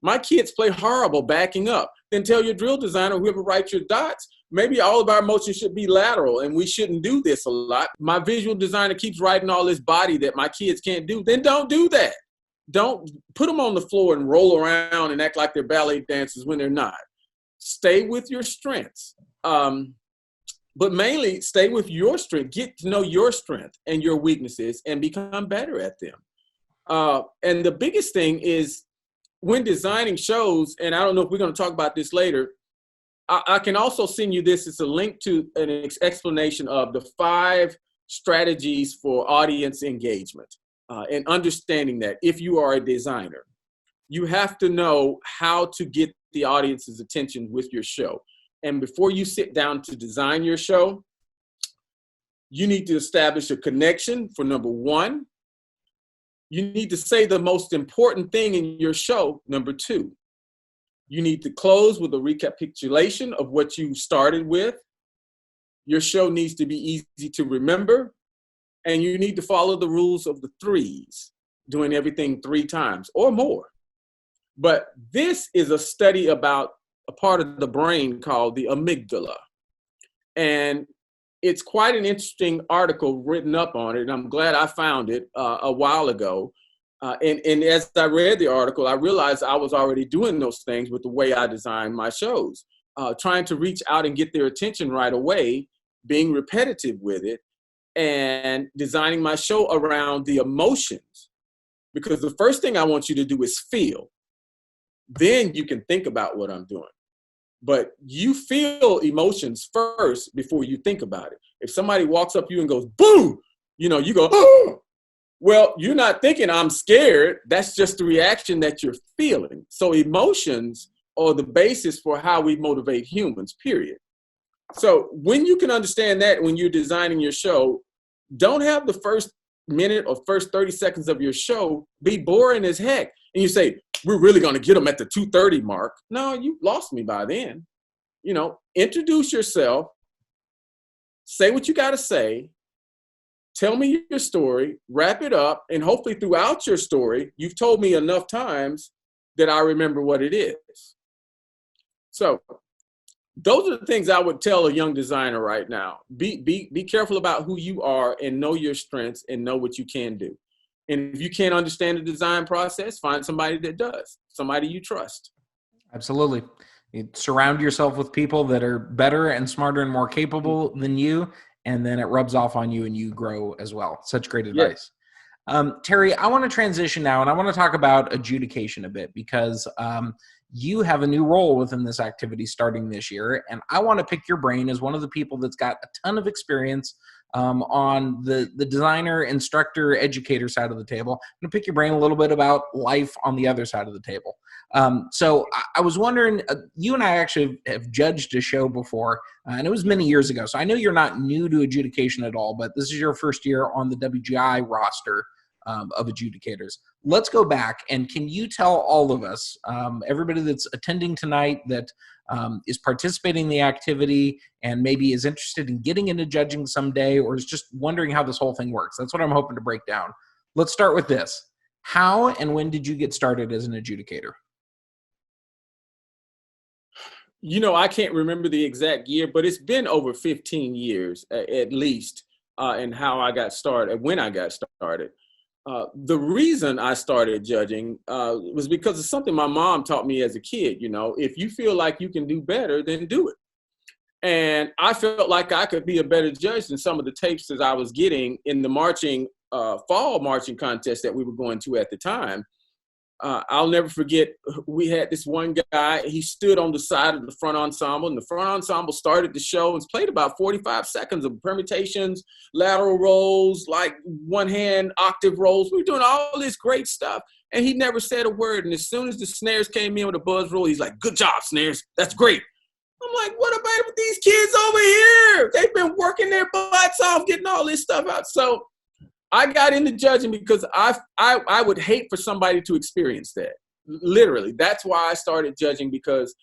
S2: My kids play horrible backing up. Then tell your drill designer, whoever writes your dots, maybe all of our motion should be lateral and we shouldn't do this a lot. My visual designer keeps writing all this body that my kids can't do. Then don't do that. Don't put them on the floor and roll around and act like they're ballet dancers when they're not. Stay with your strengths. But mainly stay with your strength. Get to know your strength and your weaknesses and become better at them. And the biggest thing is when designing shows, and I don't know if we're going to talk about this later, I can also send you this. It's a link to an explanation of the 5 strategies for audience engagement. and understanding that if you are a designer, you have to know how to get the audience's attention with your show. And before you sit down to design your show, you need to establish a connection for number one. You need to say the most important thing in your show, number two. You need to close with a recapitulation of what you started with. Your show needs to be easy to remember. And you need to follow the rules of the threes, doing everything 3 times or more. But this is a study about a part of the brain called the amygdala. And it's quite an interesting article written up on it, and I'm glad I found it a while ago. And as I read the article, I realized I was already doing those things with the way I designed my shows, trying to reach out and get their attention right away, being repetitive with it, and designing my show around the emotions. Because the first thing I want you to do is feel. Then you can think about what I'm doing. But you feel emotions first before you think about it. If somebody walks up to you and goes, boo, you go, oh. Well, you're not thinking I'm scared. That's just the reaction that you're feeling. So emotions are the basis for how we motivate humans, period. So when you can understand that when you're designing your show, don't have the first minute or first 30 seconds of your show be boring as heck. And you say, we're really going to get them at the 2:30 mark. No, you lost me by then. Introduce yourself, say what you got to say, tell me your story, wrap it up, and hopefully throughout your story, you've told me enough times that I remember what it is. So those are the things I would tell a young designer right now. Be careful about who you are and know your strengths and know what you can do. And if you can't understand the design process, find somebody that does, somebody you trust.
S3: Absolutely. You surround yourself with people that are better and smarter and more capable than you, and then it rubs off on you and you grow as well. Such great advice. Yes. Terry, I want to transition now, and I want to talk about adjudication a bit because you have a new role within this activity starting this year, and I want to pick your brain as one of the people that's got a ton of experience on the designer, instructor, educator side of the table. I'm going to pick your brain a little bit about life on the other side of the table. So I was wondering, you and I actually have judged a show before, and it was many years ago. So I know you're not new to adjudication at all, but this is your first year on the WGI roster of adjudicators. Let's go back, and can you tell all of us, everybody that's attending tonight that is participating in the activity and maybe is interested in getting into judging someday or is just wondering how this whole thing works? That's what I'm hoping to break down. Let's start with this. How and when did you get started as an adjudicator?
S2: I can't remember the exact year, but it's been over 15 years at least in how I got started, when I got started. The reason I started judging was because of something my mom taught me as a kid. If you feel like you can do better, then do it. And I felt like I could be a better judge than some of the tapes that I was getting in the fall marching contest that we were going to at the time. I'll never forget, we had this one guy, he stood on the side of the front ensemble, and the front ensemble started the show and played about 45 seconds of permutations, lateral rolls, like one-hand octave rolls. We were doing all this great stuff, and he never said a word. And as soon as the snares came in with a buzz roll, he's like, good job, snares, that's great. I'm like, what about these kids over here? They've been working their butts off, getting all this stuff out. So I got into judging because I would hate for somebody to experience that. Literally, that's why I started judging, because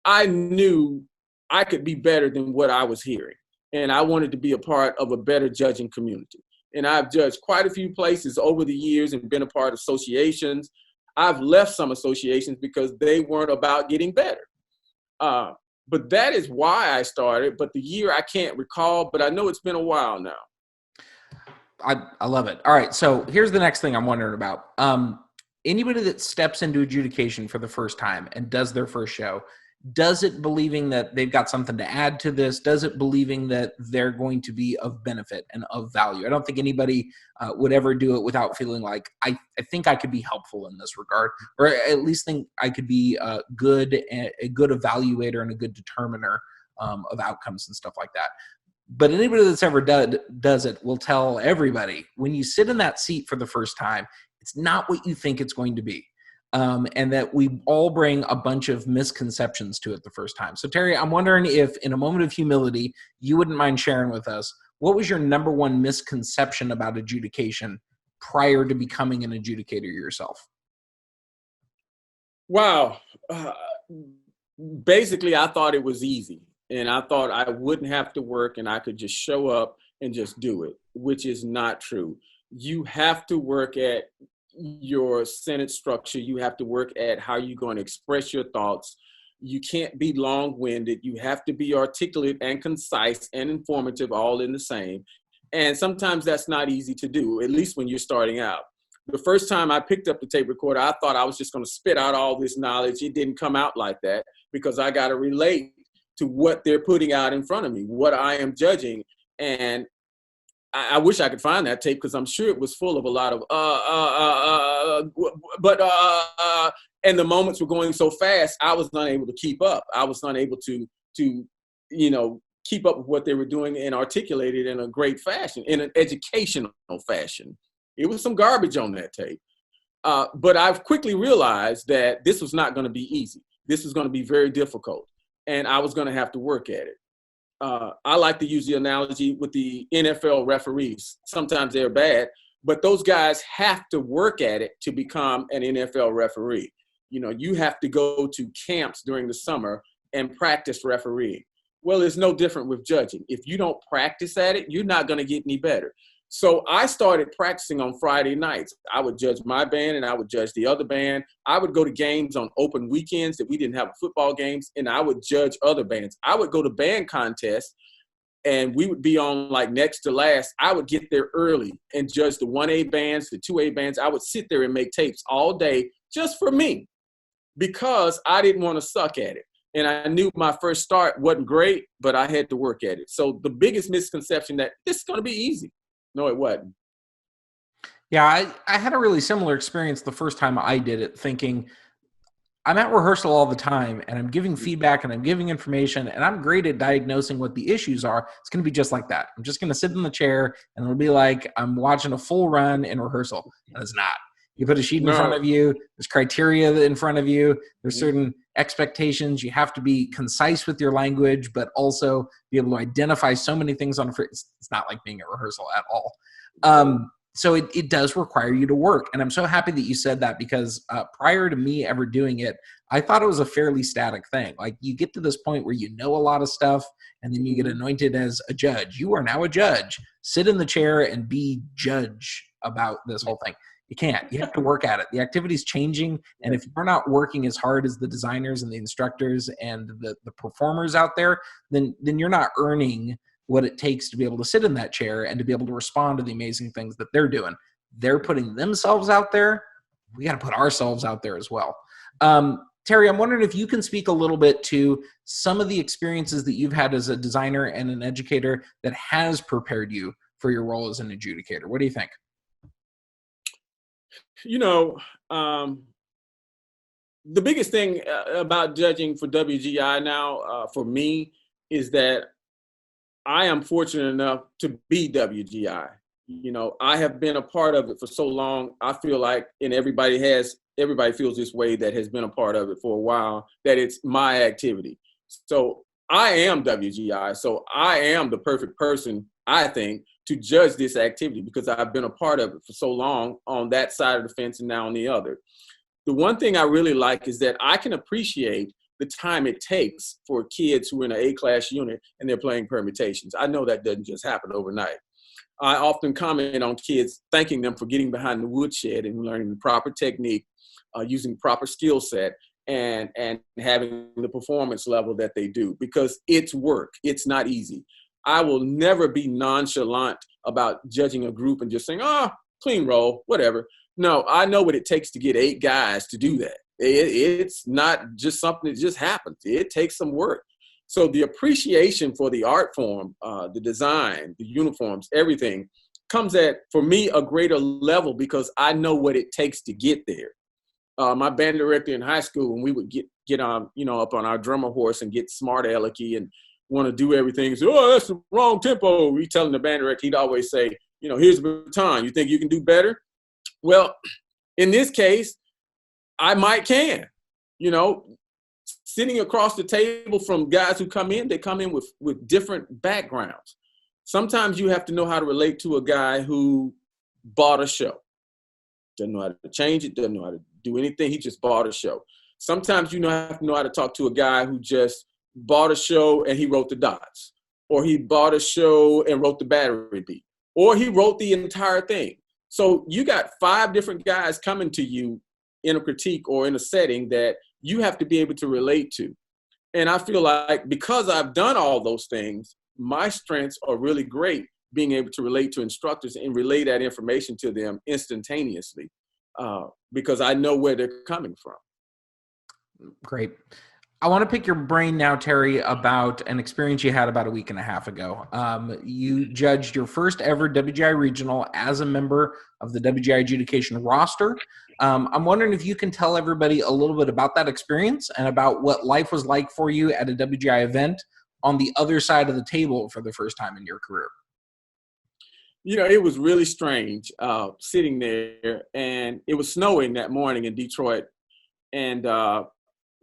S2: I knew I could be better than what I was hearing. And I wanted to be a part of a better judging community. And I've judged quite a few places over the years and been a part of associations. I've left some associations because they weren't about getting better. But that is why I started. But the year I can't recall, but I know it's been a while now.
S3: I love it. All right. So here's the next thing I'm wondering about. Anybody that steps into adjudication for the first time and does their first show, does it believing that they've got something to add to this? Does it believing that they're going to be of benefit and of value? I don't think anybody would ever do it without feeling like, I think I could be helpful in this regard, or at least think I could be a good evaluator and a good determiner of outcomes and stuff like that. But anybody that's ever does it will tell everybody, when you sit in that seat for the first time, it's not what you think it's going to be. And that we all bring a bunch of misconceptions to it the first time. So Terry, I'm wondering if in a moment of humility, you wouldn't mind sharing with us, what was your number one misconception about adjudication prior to becoming an adjudicator yourself?
S2: Wow. Basically, I thought it was easy. And I thought I wouldn't have to work and I could just show up and just do it, which is not true. You have to work at your sentence structure. You have to work at how you're going to express your thoughts. You can't be long-winded. You have to be articulate and concise and informative all in the same. And sometimes that's not easy to do, at least when you're starting out. The first time I picked up the tape recorder, I thought I was just going to spit out all this knowledge. It didn't come out like that because I got to relate to what they're putting out in front of me, what I am judging. And I wish I could find that tape because I'm sure it was full of a lot of and the moments were going so fast, I was not able to keep up. I was not able to keep up with what they were doing and articulate it in a great fashion, in an educational fashion. It was some garbage on that tape. But I've quickly realized that this was not going to be easy. This was going to be very difficult, and I was going to have to work at it. I like to use the analogy with the NFL referees. Sometimes they're bad, but those guys have to work at it to become an NFL referee. You have to go to camps during the summer and practice refereeing. Well, it's no different with judging. If you don't practice at it, you're not going to get any better. So I started practicing on Friday nights. I would judge my band and I would judge the other band. I would go to games on open weekends that we didn't have football games, and I would judge other bands. I would go to band contests and we would be on like next to last. I would get there early and judge the 1A bands, the 2A bands. I would sit there and make tapes all day just for me because I didn't want to suck at it. And I knew my first start wasn't great, but I had to work at it. So the biggest misconception that this is going to be easy. No, it wasn't.
S3: Yeah, I had a really similar experience the first time I did it, thinking I'm at rehearsal all the time and I'm giving feedback and I'm giving information and I'm great at diagnosing what the issues are. It's going to be just like that. I'm just going to sit in the chair and it'll be like I'm watching a full run in rehearsal. And it's not. You put a sheet in front of you. There's criteria in front of you. There's certain expectations. You have to be concise with your language, but also be able to identify so many things on it's not like being at rehearsal at all. So it does require you to work. And I'm so happy that you said that because prior to me ever doing it, I thought it was a fairly static thing. Like you get to this point where you know a lot of stuff and then you get anointed as a judge. You are now a judge. Sit in the chair and be judge about this whole thing. You can't. You have to work at it. The activity's changing, and if you're not working as hard as the designers and the instructors and the performers out there, then you're not earning what it takes to be able to sit in that chair and to be able to respond to the amazing things that they're doing. They're putting themselves out there. We got to put ourselves out there as well. Terry, I'm wondering if you can speak a little bit to some of the experiences that you've had as a designer and an educator that has prepared you for your role as an adjudicator. What do you think?
S2: The biggest thing about judging for WGI now for me is that I am fortunate enough to be WGI. I have been a part of it for so long. I feel like, and everybody feels this way that has been a part of it for a while, that it's my activity. So I am WGI. So I am the perfect person, I think, to judge this activity because I've been a part of it for so long on that side of the fence and now on the other. The one thing I really like is that I can appreciate the time it takes for kids who are in an A-class unit and they're playing permutations. I know that doesn't just happen overnight. I often comment on kids, thanking them for getting behind the woodshed and learning the proper technique, using proper skill set, and having the performance level that they do because it's work. It's not easy. I will never be nonchalant about judging a group and just saying, clean roll, whatever. No, I know what it takes to get 8 guys to do that. It's not just something that just happens. It takes some work. So the appreciation for the art form, the design, the uniforms, everything comes at, for me, a greater level because I know what it takes to get there. My band director in high school, when we would get on, up on our drummer horse and get smart alecky and want to do everything. So, oh, that's the wrong tempo. We telling the band director, he'd always say, here's the baton. You think you can do better? Well, in this case, I can. Sitting across the table from guys who come in, they come in with different backgrounds. Sometimes you have to know how to relate to a guy who bought a show. Doesn't know how to change it, doesn't know how to do anything. He just bought a show. Sometimes you have to know how to talk to a guy who just bought a show and he wrote the dots, or he bought a show and wrote the battery beat, or he wrote the entire thing. So you got 5 different guys coming to you in a critique or in a setting that you have to be able to relate to. And I feel like because I've done all those things, my strengths are really great being able to relate to instructors and relay that information to them instantaneously because I know where they're coming from.
S3: Great. I want to pick your brain now, Terry, about an experience you had about a week and a half ago. You judged your first ever WGI regional as a member of the WGI adjudication roster. I'm wondering if you can tell everybody a little bit about that experience and about what life was like for you at a WGI event on the other side of the table for the first time in your career.
S2: It was really strange sitting there, and it was snowing that morning in Detroit, and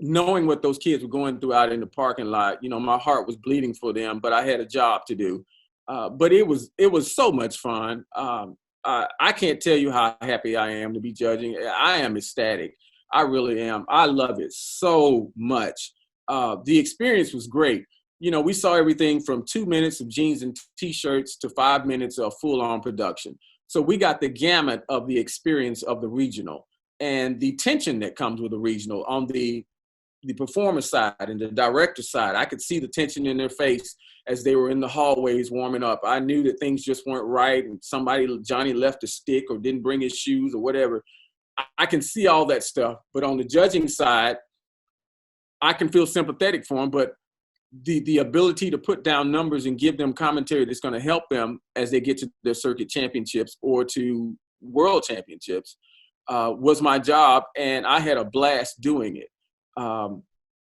S2: knowing what those kids were going through out in the parking lot, my heart was bleeding for them, but I had a job to do. But it was so much fun. I can't tell you how happy I am to be judging. I am ecstatic. I really am. I love it so much. The experience was great. We saw everything from 2 minutes of jeans and T-shirts to 5 minutes of full-on production. So we got the gamut of the experience of the regional and the tension that comes with the regional on the performer side and the director side. I could see the tension in their face as they were in the hallways warming up. I knew that things just weren't right and Johnny left a stick or didn't bring his shoes or whatever. I can see all that stuff. But on the judging side, I can feel sympathetic for them, but the ability to put down numbers and give them commentary that's going to help them as they get to their circuit championships or to world championships was my job, and I had a blast doing it.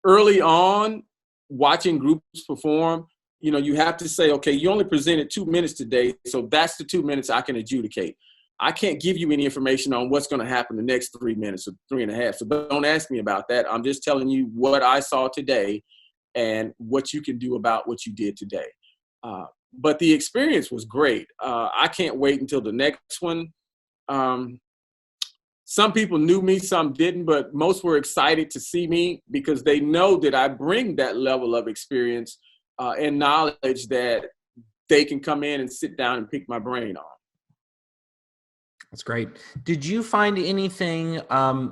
S2: Early on, watching groups perform, you have to say, okay, you only presented 2 minutes today, so that's the 2 minutes I can adjudicate. I can't give you any information on what's going to happen the next 3 minutes or 3.5, so don't ask me about that. I'm just telling you what I saw today and what you can do about what you did today. But the experience was great. I can't wait until the next one. Some people knew me, some didn't, but most were excited to see me because they know that I bring that level of experience and knowledge that they can come in and sit down and pick my brain on.
S3: That's great. Did you find anything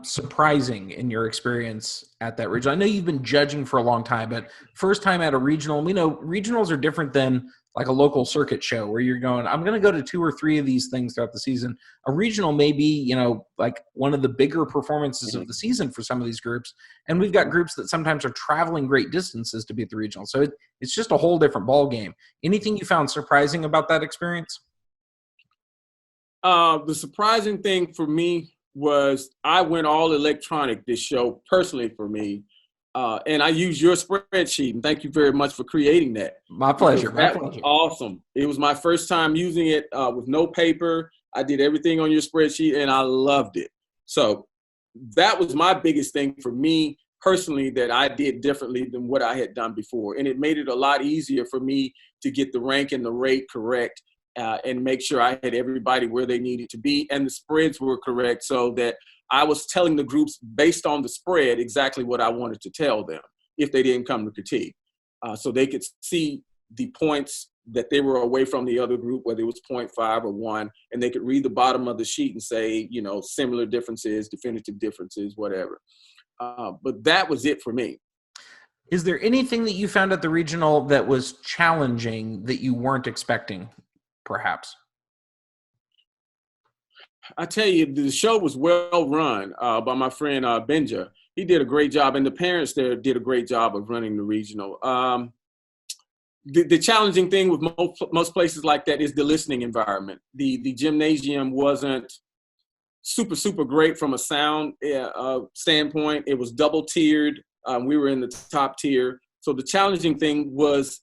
S3: surprising in your experience at that regional? I know you've been judging for a long time, but first time at a regional, we know regionals are different than like a local circuit show where you're going, I'm going to go to 2 or 3 of these things throughout the season. A regional may be, like one of the bigger performances of the season for some of these groups. And we've got groups that sometimes are traveling great distances to be at the regional. So it's just a whole different ball game. Anything you found surprising about that experience?
S2: The surprising thing for me was I went all electronic this show, personally for me. And I used your spreadsheet, and thank you very much for creating that.
S3: My pleasure.
S2: That was awesome. It was my first time using it with no paper. I did everything on your spreadsheet, and I loved it. So that was my biggest thing for me personally that I did differently than what I had done before. And it made it a lot easier for me to get the rank and the rate correct and make sure I had everybody where they needed to be, and the spreads were correct so that I was telling the groups based on the spread exactly what I wanted to tell them if they didn't come to critique. So they could see the points that they were away from the other group, whether it was 0.5 or 1, and they could read the bottom of the sheet and say, similar differences, definitive differences, whatever. But that was it for me.
S3: Is there anything that you found at the regional that was challenging that you weren't expecting, perhaps?
S2: I tell you, the show was well run by my friend Benja. He did a great job, and the parents there did a great job of running the regional. The challenging thing with most places like that is the listening environment. The gymnasium wasn't super great from a sound standpoint. It was double tiered. We were in the top tier. So the challenging thing was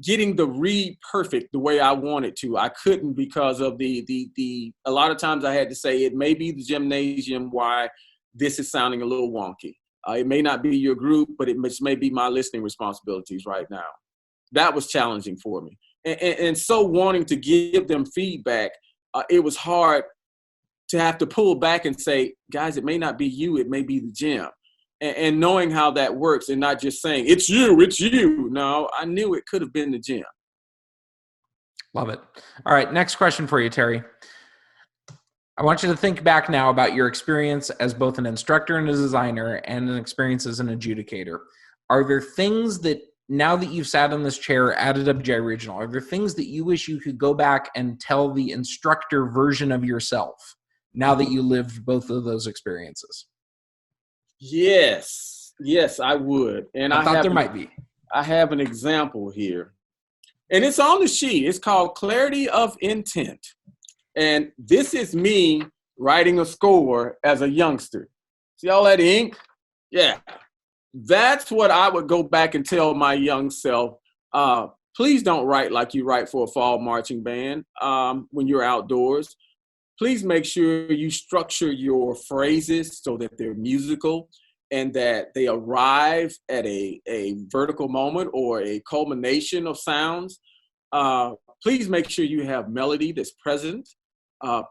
S2: getting the read perfect the way I wanted to. I couldn't because of a lot of times I had to say it may be the gymnasium why this is sounding a little wonky. It may not be your group, but it may be my listening responsibilities right now. That was challenging for me. And so wanting to give them feedback, it was hard to have to pull back and say, guys, it may not be you, it may be the gym. And knowing how that works and not just saying, it's you. No, I knew it could have been the gym.
S3: Love it. All right, next question for you, Terry. I want you to think back now about your experience as both an instructor and a designer and an experience as an adjudicator. Are there things that, now that you've sat in this chair at a WJ Regional, are there things that you wish you could go back and tell the instructor version of yourself now that you lived both of those experiences?
S2: Yes, I would. And
S3: I thought there might be.
S2: I have an example here. And it's on the sheet. It's called Clarity of Intent. And this is me writing a score as a youngster. See all that ink? Yeah. That's what I would go back and tell my young self. Please don't write like you write for a fall marching band when you're outdoors. Please make sure you structure your phrases so that they're musical and that they arrive at a vertical moment or a culmination of sounds. Please make sure you have melody that's present.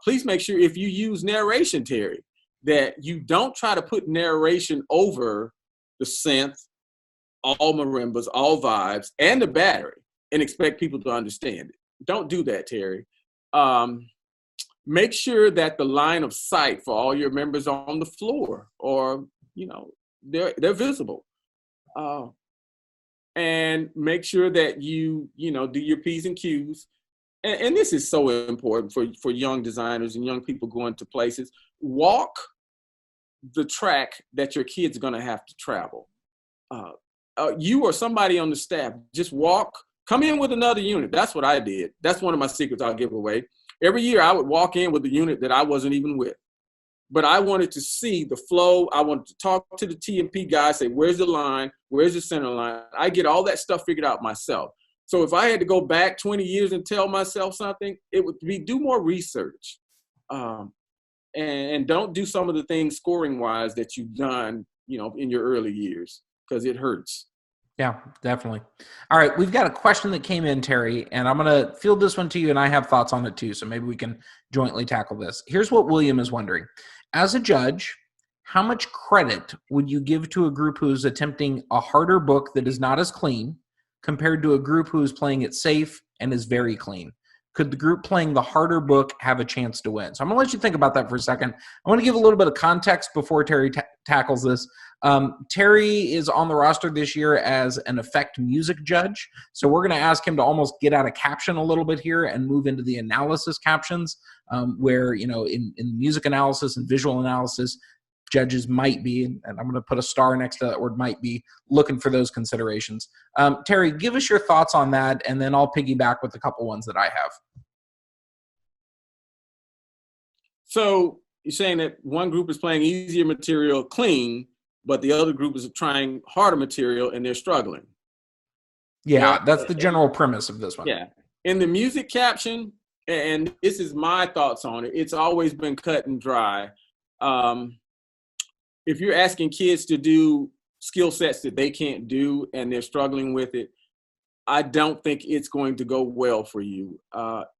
S2: Please make sure if you use narration, Terry, that you don't try to put narration over the synth, all marimbas, all vibes, and the battery and expect people to understand it. Don't do that, Terry. Make sure that the line of sight for all your members are on the floor or, they're visible. And make sure that you do your P's and Q's. And this is so important for young designers and young people going to places. Walk the track that your kid's going to have to travel. You or somebody on the staff, just come in with another unit. That's what I did. That's one of my secrets I'll give away. Every year I would walk in with a unit that I wasn't even with. But I wanted to see the flow. I wanted to talk to the T&P guy, say, where's the line? Where's the center line? I get all that stuff figured out myself. So if I had to go back 20 years and tell myself something, it would be do more research. And don't do some of the things scoring-wise that you've done, in your early years, because it hurts.
S3: Yeah, definitely. All right, we've got a question that came in, Terry, and I'm going to field this one to you, and I have thoughts on it too, so maybe we can jointly tackle this. Here's what William is wondering. As a judge, how much credit would you give to a group who's attempting a harder book that is not as clean compared to a group who is playing it safe and is very clean? Could the group playing the harder book have a chance to win? So I'm going to let you think about that for a second. I want to give a little bit of context before Terry tackles this. Terry is on the roster this year as an effect music judge. So we're going to ask him to almost get out of caption a little bit here and move into the analysis captions, where, in music analysis and visual analysis, judges might be, and I'm going to put a star next to that word might be, looking for those considerations. Terry, give us your thoughts on that, and then I'll piggyback with a couple ones that I have.
S2: So you're saying that one group is playing easier material clean, but the other group is trying harder material and they're struggling.
S3: Yeah, that's the general premise of this one.
S2: Yeah. In the music caption, and this is my thoughts on it, it's always been cut and dry. If you're asking kids to do skill sets that they can't do and they're struggling with it, I don't think it's going to go well for you.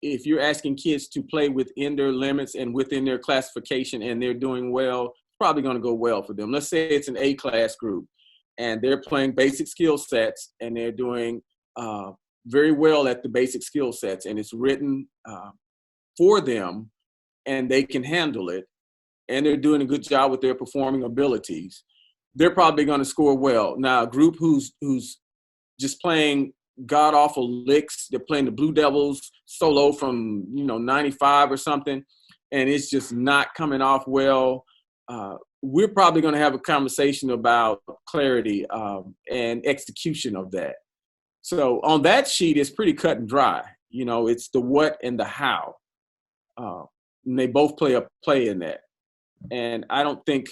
S2: If you're asking kids to play within their limits and within their classification and they're doing well, it's probably going to go well for them. Let's say it's an A-class group and they're playing basic skill sets and they're doing very well at the basic skill sets and it's written for them and they can handle it and they're doing a good job with their performing abilities, they're probably going to score well. Now, a group who's just playing god-awful licks, they're playing the Blue Devils solo from 95 or something, and it's just not coming off well, we're probably going to have a conversation about clarity and execution of that. So on that sheet, it's pretty cut and dry. It's the what and the how. And they both play in that. And I don't think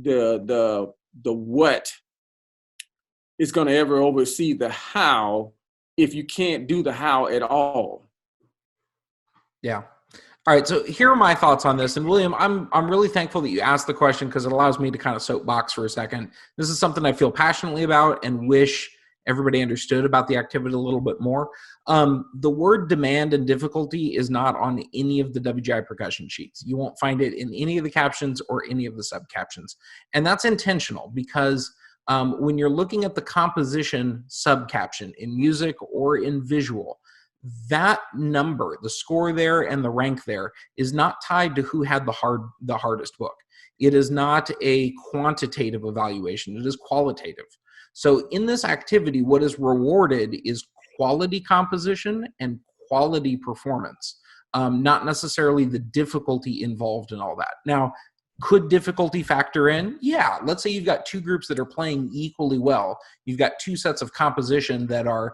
S2: the what is going to ever oversee the how if you can't do the how at all.
S3: Yeah. All right, so here are my thoughts on this. And William, I'm really thankful that you asked the question because it allows me to kind of soapbox for a second. This is something I feel passionately about and wish everybody understood about the activity a little bit more. The word demand and difficulty is not on any of the WGI percussion sheets. You won't find it in any of the captions or any of the subcaptions. And that's intentional because when you're looking at the composition subcaption in music or in visual, that number, the score there and the rank there, is not tied to who had the hardest book. It is not a quantitative evaluation. It is qualitative. So in this activity, what is rewarded is quality composition and quality performance, not necessarily the difficulty involved in all that. Now, could difficulty factor in? Yeah. Let's say you've got two groups that are playing equally well. You've got two sets of composition that are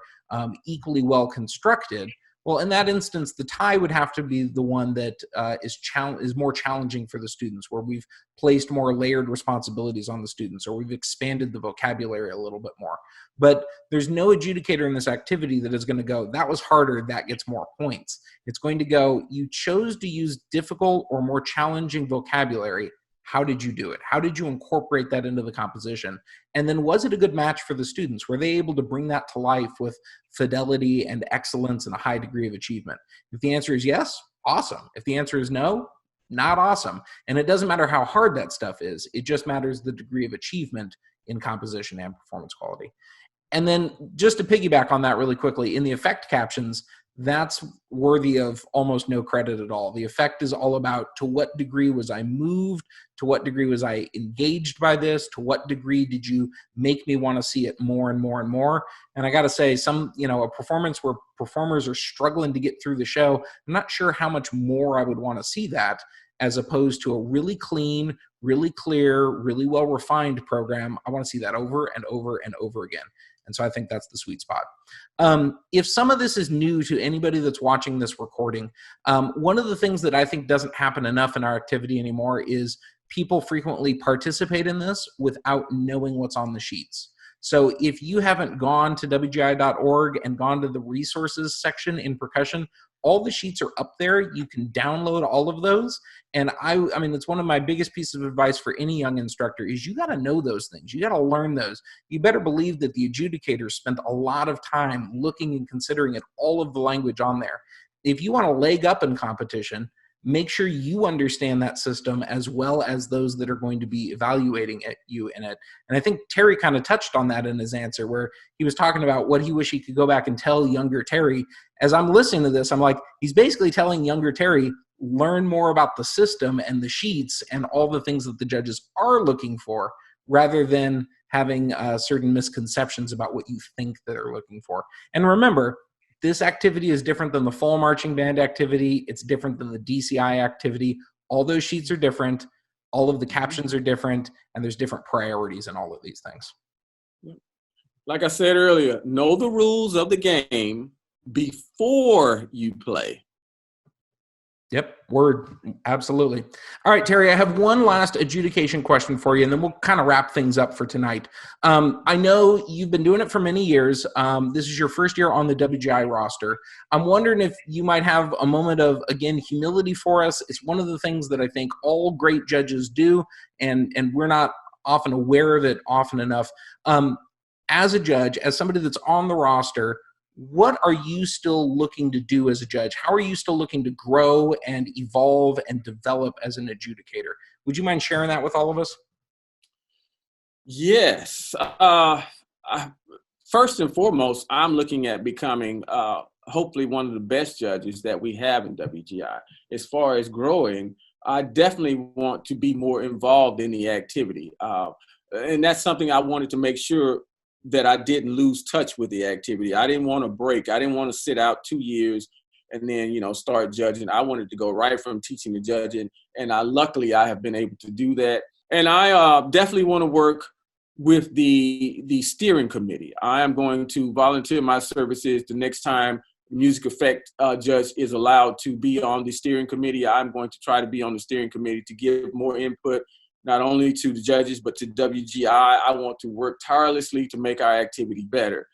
S3: equally well constructed. Well, in that instance, the tie would have to be the one that is more challenging for the students, where we've placed more layered responsibilities on the students, or we've expanded the vocabulary a little bit more. But there's no adjudicator in this activity that is going to go, that was harder, that gets more points. It's going to go, you chose to use difficult or more challenging vocabulary. How did you do it? How did you incorporate that into the composition? And then was it a good match for the students? Were they able to bring that to life with fidelity and excellence and a high degree of achievement? If the answer is yes, awesome. If the answer is no, not awesome. And it doesn't matter how hard that stuff is. It just matters the degree of achievement in composition and performance quality. And then just to piggyback on that really quickly, in the effect captions, that's worthy of almost no credit at all. The effect is all about, to what degree was I moved? To what degree was I engaged by this? To what degree did you make me want to see it more and more and more? And I got to say, a performance where performers are struggling to get through the show, I'm not sure how much more I would want to see that, as opposed to a really clean, really clear, really well-refined program. I want to see that over and over and over again. And so I think that's the sweet spot. If some of this is new to anybody that's watching this recording, one of the things that I think doesn't happen enough in our activity anymore is people frequently participate in this without knowing what's on the sheets. So if you haven't gone to WGI.org and gone to the resources section in percussion, all the sheets are up there. You can download all of those. And I mean, it's one of my biggest pieces of advice for any young instructor is you got to know those things. You got to learn those. You better believe that the adjudicators spent a lot of time looking and considering at all of the language on there. If you want to leg up in competition, make sure you understand that system as well as those that are going to be evaluating you in it. And I think Terry kind of touched on that in his answer, where he was talking about what he wished he could go back and tell younger Terry. As I'm listening to this, I'm like, he's basically telling younger Terry, learn more about the system and the sheets and all the things that the judges are looking for, rather than having certain misconceptions about what you think that they're looking for. And remember, this activity is different than the full marching band activity. It's different than the DCI activity. All those sheets are different. All of the captions are different, and there's different priorities in all of these things.
S2: Like I said earlier, know the rules of the game before you play.
S3: Yep, word, absolutely. All right, Terry, I have one last adjudication question for you, and then we'll kind of wrap things up for tonight. I know you've been doing it for many years. This is your first year on the WGI roster. I'm wondering if you might have a moment of, again, humility for us. It's one of the things that I think all great judges do, and we're not often aware of it often enough. As a judge, as somebody that's on the roster, what are you still looking to do as a judge? How are you still looking to grow and evolve and develop as an adjudicator? Would you mind sharing that with all of us?
S2: Yes. First and foremost, I'm looking at becoming hopefully one of the best judges that we have in WGI. As far as growing, I definitely want to be more involved in the activity. And that's something I wanted to make sure that I didn't lose touch with the activity. I didn't want to break. I didn't want to sit out 2 years and then, start judging. I wanted to go right from teaching to judging. And luckily I have been able to do that. And I definitely want to work with the steering committee. I am going to volunteer my services the next time music effect judge is allowed to be on the steering committee. I'm going to try to be on the steering committee to give more input, not only to the judges, but to WGI. I want to work tirelessly to make our activity better.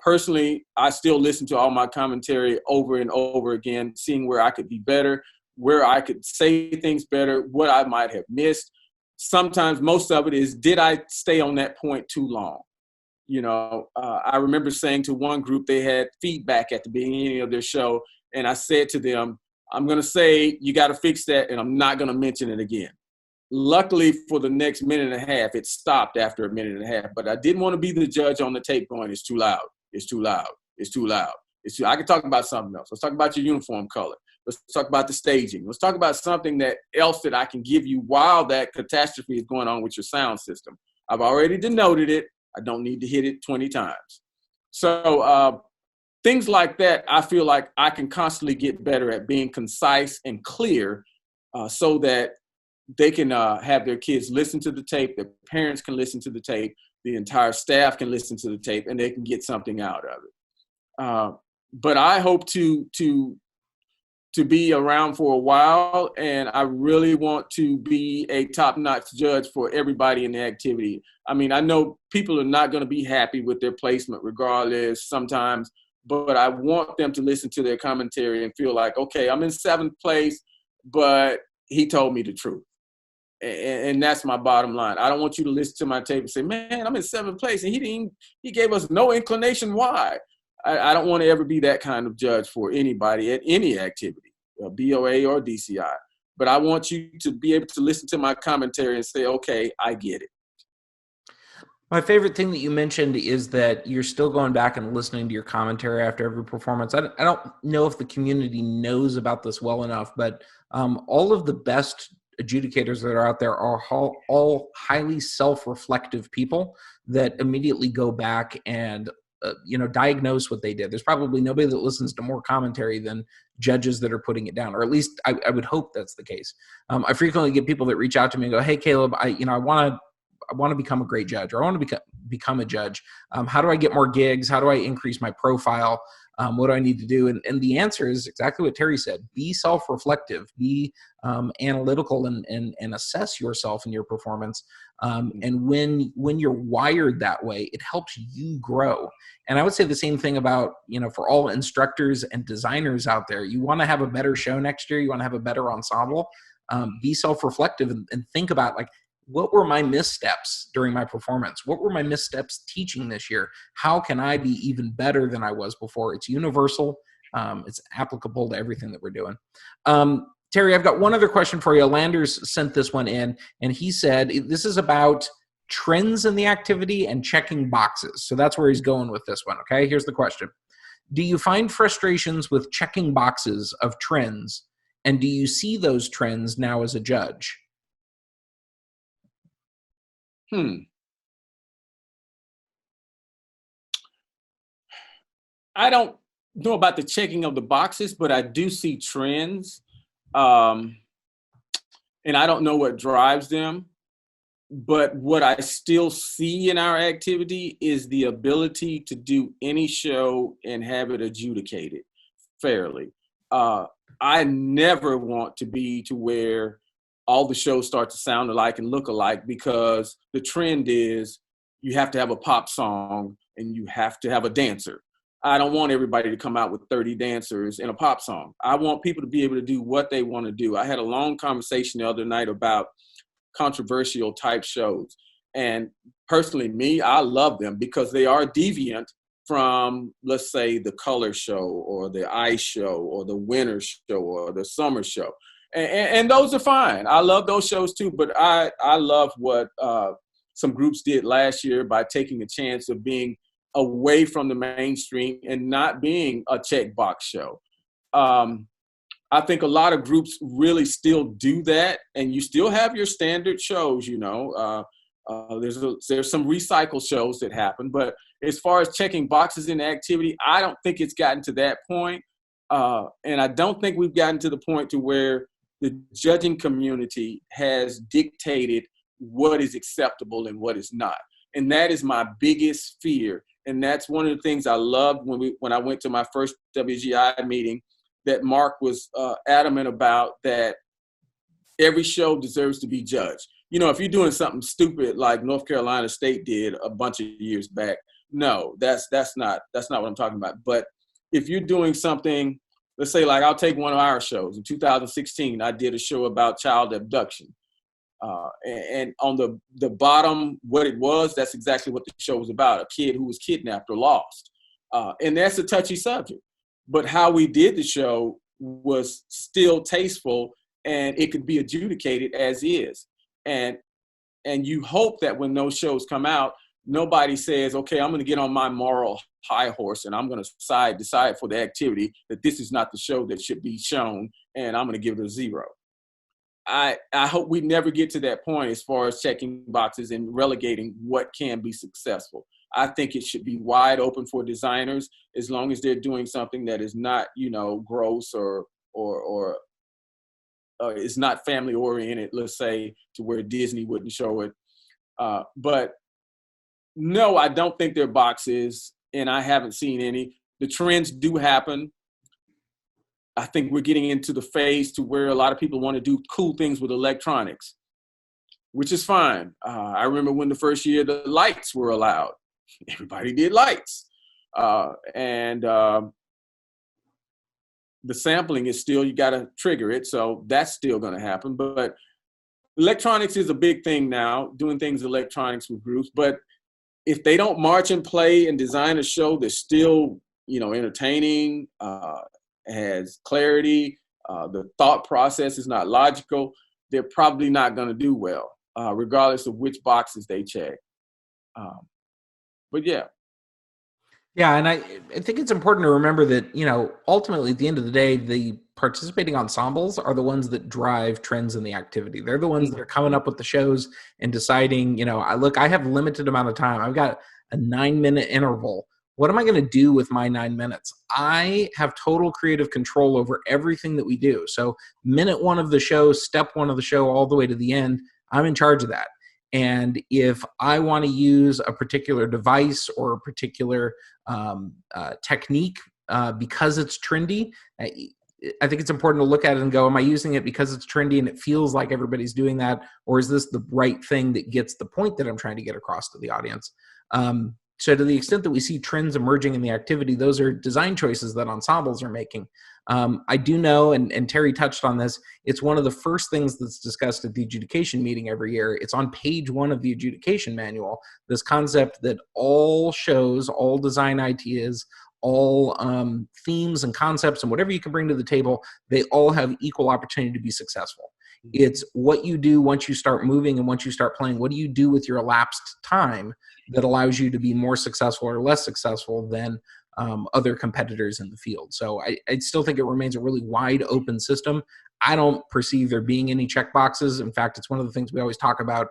S2: Personally, I still listen to all my commentary over and over again, seeing where I could be better, where I could say things better, what I might have missed. Sometimes most of it is, did I stay on that point too long? I remember saying to one group, they had feedback at the beginning of their show, and I said to them, I'm going to say you got to fix that, and I'm not going to mention it again. Luckily, for the next minute and a half, it stopped after a minute and a half, but I didn't want to be the judge on the tape going, it's too loud, it's too loud, it's too loud. I can talk about something else. Let's talk about your uniform color. Let's talk about the staging. Let's talk about something else that I can give you while that catastrophe is going on with your sound system. I've already denoted it. I don't need to hit it 20 times. So things like that, I feel like I can constantly get better at being concise and clear so that they can have their kids listen to the tape, their parents can listen to the tape, the entire staff can listen to the tape, and they can get something out of it. But I hope to be around for a while, and I really want to be a top-notch judge for everybody in the activity. I mean, I know people are not going to be happy with their placement regardless sometimes, but I want them to listen to their commentary and feel like, okay, I'm in 7th place, but he told me the truth. And that's my bottom line. I don't want you to listen to my tape and say, man, I'm in 7th place, and he gave us no inclination why. I don't want to ever be that kind of judge for anybody at any activity, BOA or DCI. But I want you to be able to listen to my commentary and say, okay, I get it.
S3: My favorite thing that you mentioned is that you're still going back and listening to your commentary after every performance. I don't know if the community knows about this well enough, but all of the best adjudicators that are out there are all highly self-reflective people that immediately go back and diagnose what they did. There's probably nobody that listens to more commentary than judges that are putting it down, or at least I would hope that's the case. I frequently get people that reach out to me and go, hey, Caleb, I want to become a great judge, or I want to become a judge. How do I get more gigs? How do I increase my profile? What do I need to do? And the answer is exactly what Terry said. Be self-reflective, be analytical, and assess yourself and your performance. And when you're wired that way, it helps you grow. And I would say the same thing about, for all instructors and designers out there. You want to have a better show next year. You want to have a better ensemble. Be self-reflective and think about, like, what were my missteps during my performance? What were my missteps teaching this year? How can I be even better than I was before? It's universal. It's applicable to everything that we're doing. Terry, I've got one other question for you. Landers sent this one in, and he said this is about trends in the activity and checking boxes. So that's where he's going with this one, okay? Here's the question. Do you find frustrations with checking boxes of trends, and do you see those trends now as a judge?
S2: I don't know about the checking of the boxes, but I do see trends. And I don't know what drives them. But what I still see in our activity is the ability to do any show and have it adjudicated fairly. I never want to be to where all the shows start to sound alike and look alike, because the trend is you have to have a pop song and you have to have a dancer. I don't want everybody to come out with 30 dancers in a pop song. I want people to be able to do what they want to do. I had a long conversation the other night about controversial type shows. And personally, I love them because they are deviant from, let's say, the color show or the ice show or the winter show or the summer show. And those are fine. I love those shows too, but I love what some groups did last year by taking a chance of being away from the mainstream and not being a checkbox show. I think a lot of groups really still do that, and you still have your standard shows, there's some recycle shows that happen, but as far as checking boxes in activity, I don't think it's gotten to that point. And I don't think we've gotten to the point to where the judging community has dictated what is acceptable and what is not. And that is my biggest fear. And that's one of the things I loved when I went to my first WGI meeting, that Mark was adamant about, that every show deserves to be judged. If you're doing something stupid like North Carolina State did a bunch of years back, No, that's not what I'm talking about. But if you're doing something, let's say like I'll take one of our shows. In 2016, I did a show about child abduction. And on the bottom, what it was, that's exactly what the show was about, a kid who was kidnapped or lost. And that's a touchy subject. But how we did the show was still tasteful, and it could be adjudicated as is. And you hope that when those shows come out, nobody says, okay, I'm going to get on my moral high horse and I'm going to decide for the activity that this is not the show that should be shown, and I'm going to give it a 0. I hope we never get to that point as far as checking boxes and relegating what can be successful. I think it should be wide open for designers, as long as they're doing something that is not, gross or is not family oriented, let's say, to where Disney wouldn't show it. But no, I don't think there are boxes, and I haven't seen any. The trends do happen. I think we're getting into the phase to where a lot of people want to do cool things with electronics, which is fine. I remember when the first year the lights were allowed. Everybody did lights. And the sampling is still, you got to trigger it. So that's still going to happen. But electronics is a big thing now, doing things electronics with groups. But if they don't march and play and design a show that's still, entertaining, has clarity, the thought process is not logical, they're probably not going to do well, regardless of which boxes they check. But yeah.
S3: Yeah, and I think it's important to remember that, ultimately at the end of the day, the participating ensembles are the ones that drive trends in the activity. They're the ones that are coming up with the shows and deciding, I have limited amount of time. I've got a 9-minute interval. What am I going to do with my 9 minutes? I have total creative control over everything that we do. So minute 1 of the show, step 1 of the show, all the way to the end, I'm in charge of that. And if I want to use a particular device or a particular technique because it's trendy, I think it's important to look at it and go, am I using it because it's trendy and it feels like everybody's doing that? Or is this the right thing that gets the point that I'm trying to get across to the audience? So to the extent that we see trends emerging in the activity, those are design choices that ensembles are making. I do know, and Terry touched on this, it's one of the first things that's discussed at the adjudication meeting every year. It's on page 1 of the adjudication manual, this concept that all shows, all design ideas, all themes and concepts and whatever you can bring to the table, they all have equal opportunity to be successful. It's what you do once you start moving and once you start playing. What do you do with your elapsed time that allows you to be more successful or less successful than other competitors in the field? So I still think it remains a really wide open system. I don't perceive there being any check boxes. In fact, it's one of the things we always talk about,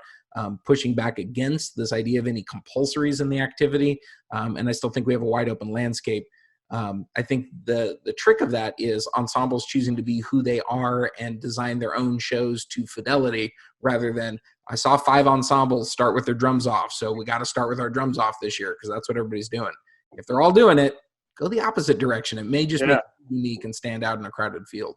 S3: pushing back against this idea of any compulsories in the activity. And I still think we have a wide open landscape. I think the trick of that is ensembles choosing to be who they are and design their own shows to fidelity, rather than I saw 5 ensembles start with their drums off, so we got to start with our drums off this year because that's what everybody's doing. If they're all doing it, go the opposite direction. It may just make it unique and stand out in a crowded field.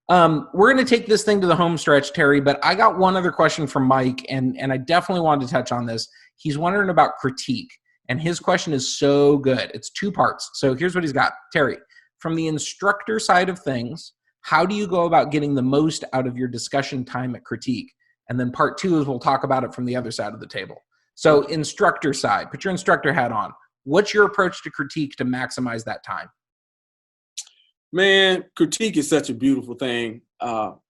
S3: We're going to take this thing to the home stretch, Terry, but I got one other question from Mike, and I definitely wanted to touch on this. He's wondering about critique. And his question is so good. It's 2 parts. So here's what he's got. Terry, from the instructor side of things, how do you go about getting the most out of your discussion time at critique? And then part 2 is we'll talk about it from the other side of the table. So instructor side, put your instructor hat on. What's your approach to critique to maximize that time?
S2: Man, critique is such a beautiful thing.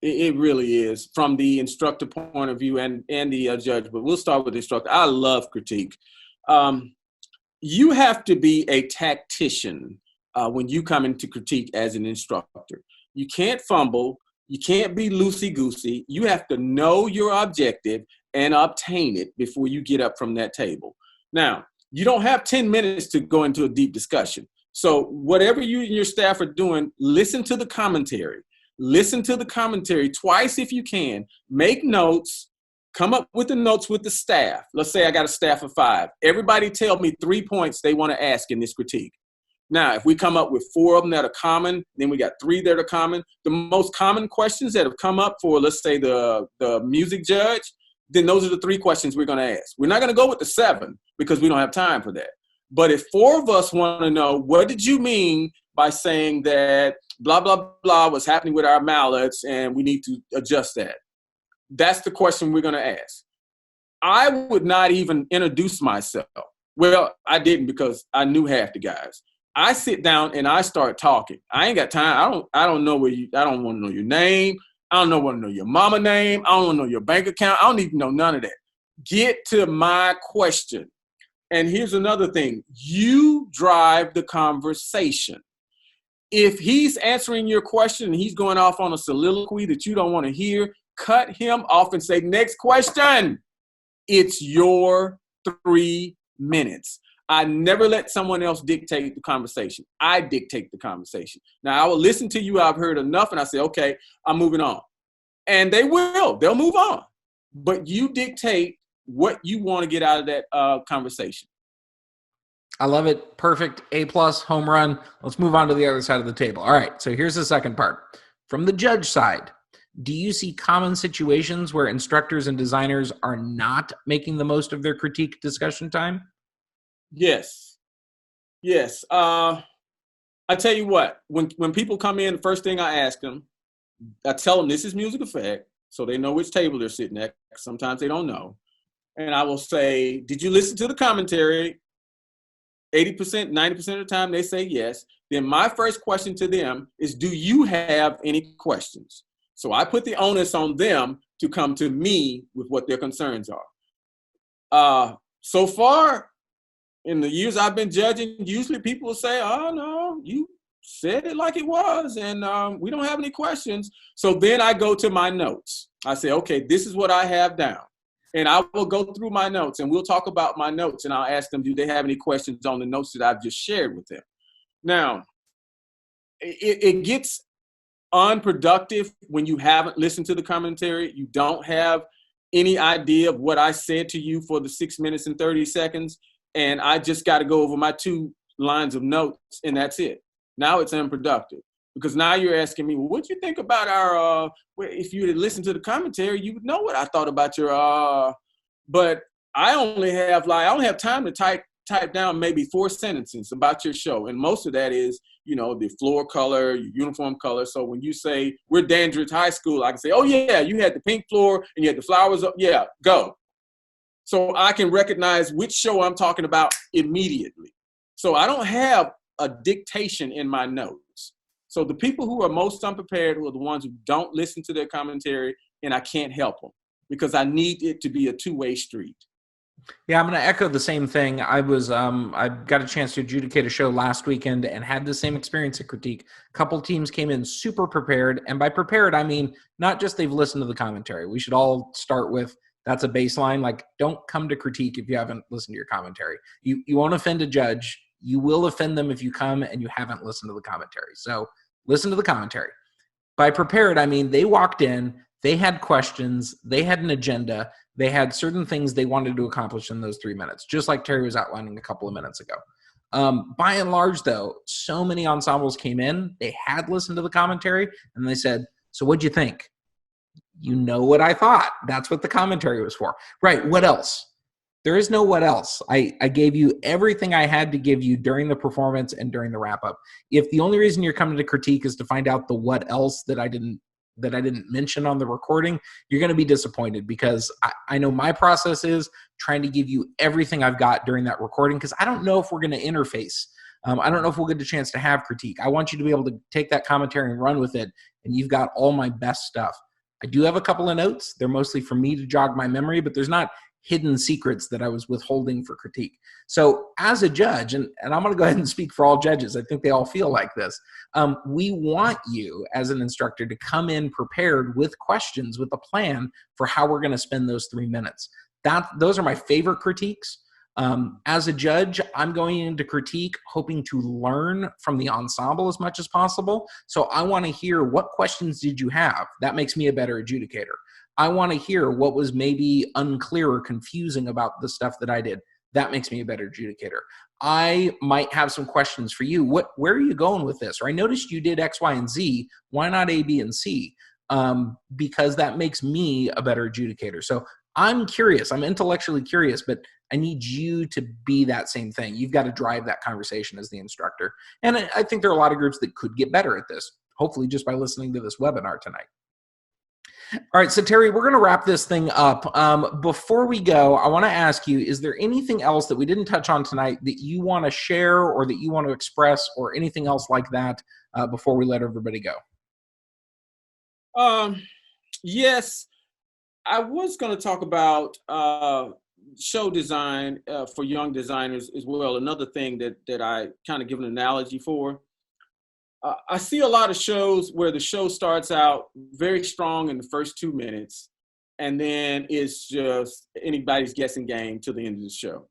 S2: It really is, from the instructor point of view and the judge. But we'll start with the instructor. I love critique. You have to be a tactician when you come into critique as an instructor. You can't fumble. You can't be loosey-goosey. You have to know your objective and obtain it before you get up from that table. Now, you don't have 10 minutes to go into a deep discussion. So whatever you and your staff are doing, listen to the commentary. Listen to the commentary twice if you can. Make notes. Come up with the notes with the staff. Let's say I got a staff of 5. Everybody tell me 3 points they want to ask in this critique. Now, if we come up with 4 of them that are common, then we got 3 that are common. The most common questions that have come up for, let's say, the music judge, then those are the 3 questions we're going to ask. We're not going to go with the 7 because we don't have time for that. But if 4 of us want to know, what did you mean by saying that blah, blah, blah was happening with our mallets and we need to adjust that? That's the question we're going to ask. I would not even introduce myself. Well, I didn't because I knew half the guys. I sit down and I start talking. I ain't got time. I don't know I don't want to know your name. I don't want to know your mama name. I don't want to know your bank account. I don't even know none of that. Get to my question. And here's another thing. You drive the conversation. If he's answering your question and he's going off on a soliloquy that you don't want to hear, cut him off and say, next question. It's your 3 minutes. I never let someone else dictate the conversation. I dictate the conversation. Now, I will listen to you. I've heard enough, and I say, okay, I'm moving on. And they will. They'll move on. But you dictate what you want to get out of that conversation.
S3: I love it. Perfect. A+, home run. Let's move on to the other side of the table. All right, so here's the second part. From the judge side, do you see common situations where instructors and designers are not making the most of their critique discussion time?
S2: Yes. Yes. I tell you what, when people come in, the first thing I ask them, I tell them this is music effect, so they know which table they're sitting at. Sometimes they don't know. And I will say, did you listen to the commentary? 80%, 90% of the time they say yes. Then my first question to them is, do you have any questions? So I put the onus on them to come to me with what their concerns are. So far, in the years I've been judging, usually people will say, oh, no, you said it like it was, and we don't have any questions. So then I go to my notes. I say, okay, this is what I have down. And I will go through my notes, and we'll talk about my notes, and I'll ask them, do they have any questions on the notes that I've just shared with them? Now, it gets unproductive when you haven't listened to the commentary. You don't have any idea of what I said to you for the 6 minutes and 30 seconds, and I just got to go over my 2 lines of notes, and that's it. Now it's unproductive because now you're asking me, well, what do you think about our, if you had listened to the commentary, you would know what I thought about your, but I only have time to type down maybe 4 sentences about your show. And most of that is, the floor color, your uniform color. So when you say we're Dandridge High School, I can say, oh yeah, you had the pink floor and you had the flowers up. Yeah, go. So I can recognize which show I'm talking about immediately. So I don't have a dictation in my notes. So the people who are most unprepared are the ones who don't listen to their commentary, and I can't help them because I need it to be a 2-way street.
S3: Yeah, I'm going to echo the same thing. I got a chance to adjudicate a show last weekend and had the same experience at critique. A couple teams came in super prepared, and by prepared, I mean not just they've listened to the commentary. We should all start with that's a baseline. Like, don't come to critique if you haven't listened to your commentary. You won't offend a judge. You will offend them if you come and you haven't listened to the commentary. So listen to the commentary. By prepared, I mean they walked in, they had questions, they had an agenda, they had certain things they wanted to accomplish in those 3 minutes, just like Terry was outlining a couple of minutes ago. By and large, though, so many ensembles came in, they had listened to the commentary, and they said, so what'd you think? You know what I thought. That's what the commentary was for. Right, what else? There is no what else. I gave you everything I had to give you during the performance and during the wrap-up. If the only reason you're coming to critique is to find out the what else that I didn't mention on the recording, you're going to be disappointed because I know my process is trying to give you everything I've got during that recording because I don't know if we're going to interface. I don't know if we'll get a chance to have critique. I want you to be able to take that commentary and run with it, and you've got all my best stuff. I do have a couple of notes. They're mostly for me to jog my memory, but there's not hidden secrets that I was withholding for critique. So as a judge, and I'm going to go ahead and speak for all judges, I think they all feel like this. We want you as an instructor to come in prepared with questions, with a plan for how we're going to spend those 3 minutes. Those are my favorite critiques. As a judge, I'm going into critique hoping to learn from the ensemble as much as possible. So I want to hear, what questions did you have? That makes me a better adjudicator. I want to hear what was maybe unclear or confusing about the stuff that I did. That makes me a better adjudicator. I might have some questions for you. Where are you going with this? Or I noticed you did X, Y, and Z. Why not A, B, and C? Because that makes me a better adjudicator. So I'm curious. I'm intellectually curious, but I need you to be that same thing. You've got to drive that conversation as the instructor. And I think there are a lot of groups that could get better at this, hopefully just by listening to this webinar tonight. All right, so Terry, we're going to wrap this thing up. Before we go, I want to ask you, is there anything else that we didn't touch on tonight that you want to share or that you want to express or anything else like that before we let everybody go?
S2: Yes, I was going to talk about show design for young designers as well. Another thing that I kind of give an analogy for. I see a lot of shows where the show starts out very strong in the first 2 minutes, and then it's just anybody's guessing game till the end of the show.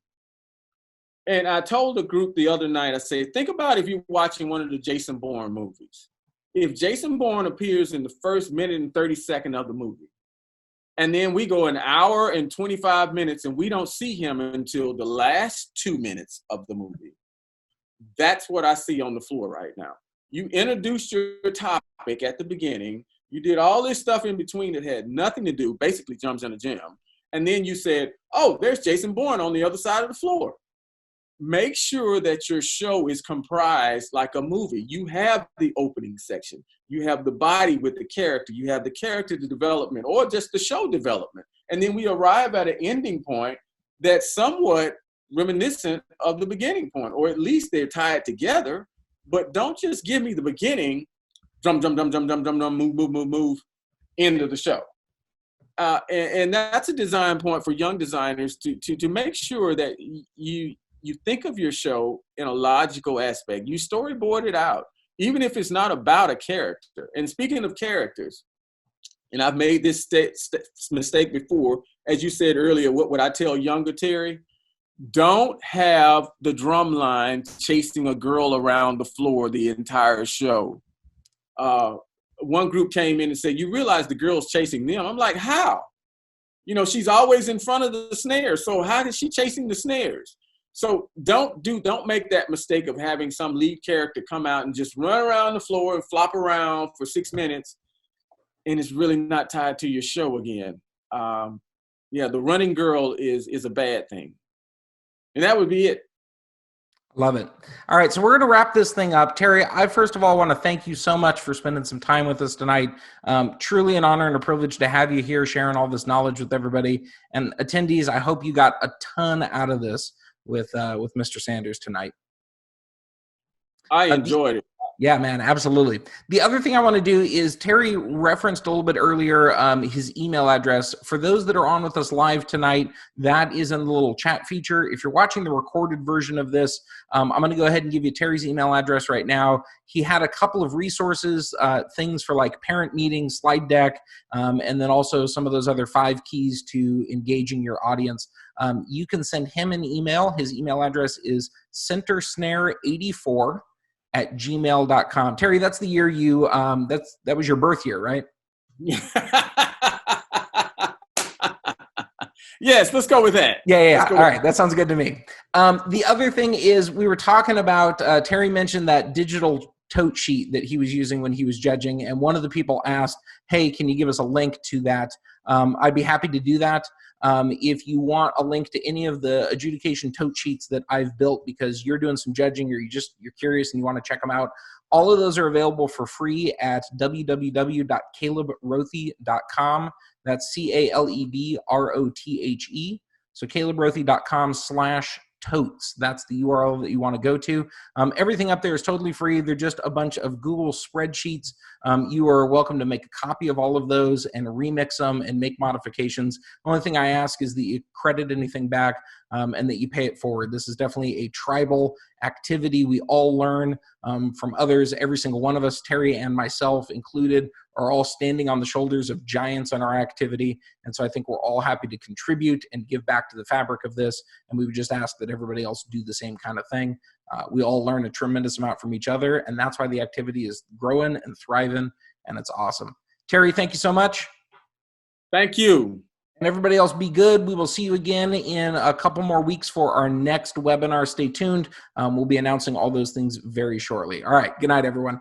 S2: And I told a group the other night, I said, think about if you're watching one of the Jason Bourne movies. If Jason Bourne appears in the first minute and 30 seconds of the movie, and then we go an hour and 25 minutes and we don't see him until the last 2 minutes of the movie, that's what I see on the floor right now. You introduced your topic at the beginning. You did all this stuff in between that had nothing to do, basically jumps in the gym. And then you said, oh, there's Jason Bourne on the other side of the floor. Make sure that your show is comprised like a movie. You have the opening section. You have the body with the character. You have the character development or just the show development. And then we arrive at an ending point that's somewhat reminiscent of the beginning point, or at least they're tied together. But don't just give me the beginning, drum, drum, drum, drum, drum, drum, drum, move, move, move, move, end of the show. And that's a design point for young designers to make sure that you think of your show in a logical aspect. You storyboard it out, even if it's not about a character. And speaking of characters, and I've made this mistake before, as you said earlier, what would I tell younger Terry? Don't have the drum line chasing a girl around the floor the entire show. One group came in and said, you realize the girl's chasing them. I'm like, how? You know, she's always in front of the snares. So how is she chasing the snares? So don't make that mistake of having some lead character come out and just run around the floor and flop around for 6 minutes. And it's really not tied to your show again. Yeah, the running girl is a bad thing. And that would be it.
S3: Love it. All right, so we're going to wrap this thing up. Terry, I first of all want to thank you so much for spending some time with us tonight. Truly an honor and a privilege to have you here sharing all this knowledge with everybody. And attendees, I hope you got a ton out of this with Mr. Sanders tonight.
S2: I enjoyed it.
S3: Yeah, man, absolutely. The other thing I want to do is Terry referenced a little bit earlier his email address. For those that are on with us live tonight, that is in the little chat feature. If you're watching the recorded version of this, I'm going to go ahead and give you Terry's email address right now. He had a couple of resources, things for like parent meetings, slide deck, and then also some of those other 5 keys to engaging your audience. You can send him an email. His email address is centersnare84@gmail.com. Terry, that's the year you, that was your birth year, right?
S2: Yes, let's go with that.
S3: Yeah. All right, that sounds good to me. The other thing is we were talking about, Terry mentioned that digital tote sheet that he was using when he was judging, and one of the people asked, hey, can you give us a link to that? I'd be happy to do that. If you want a link to any of the adjudication tote sheets that I've built because you're doing some judging or you're curious and you want to check them out, all of those are available for free at www.calebrothe.com. That's CALEBROTHE. So calebrothe.com/totes. That's the URL that you want to go to. Everything up there is totally free. They're just a bunch of Google spreadsheets. You are welcome to make a copy of all of those and remix them and make modifications. The only thing I ask is that you credit anything back and that you pay it forward. This is definitely a tribal activity. We all learn from others. Every single one of us, Terry and myself included, are all standing on the shoulders of giants on our activity. And so I think we're all happy to contribute and give back to the fabric of this. And we would just ask that everybody else do the same kind of thing. We all learn a tremendous amount from each other. And that's why the activity is growing and thriving. And it's awesome. Terry, thank you so much.
S2: Thank you.
S3: And everybody else, be good. We will see you again in a couple more weeks for our next webinar. Stay tuned. We'll be announcing all those things very shortly. All right. Good night, everyone.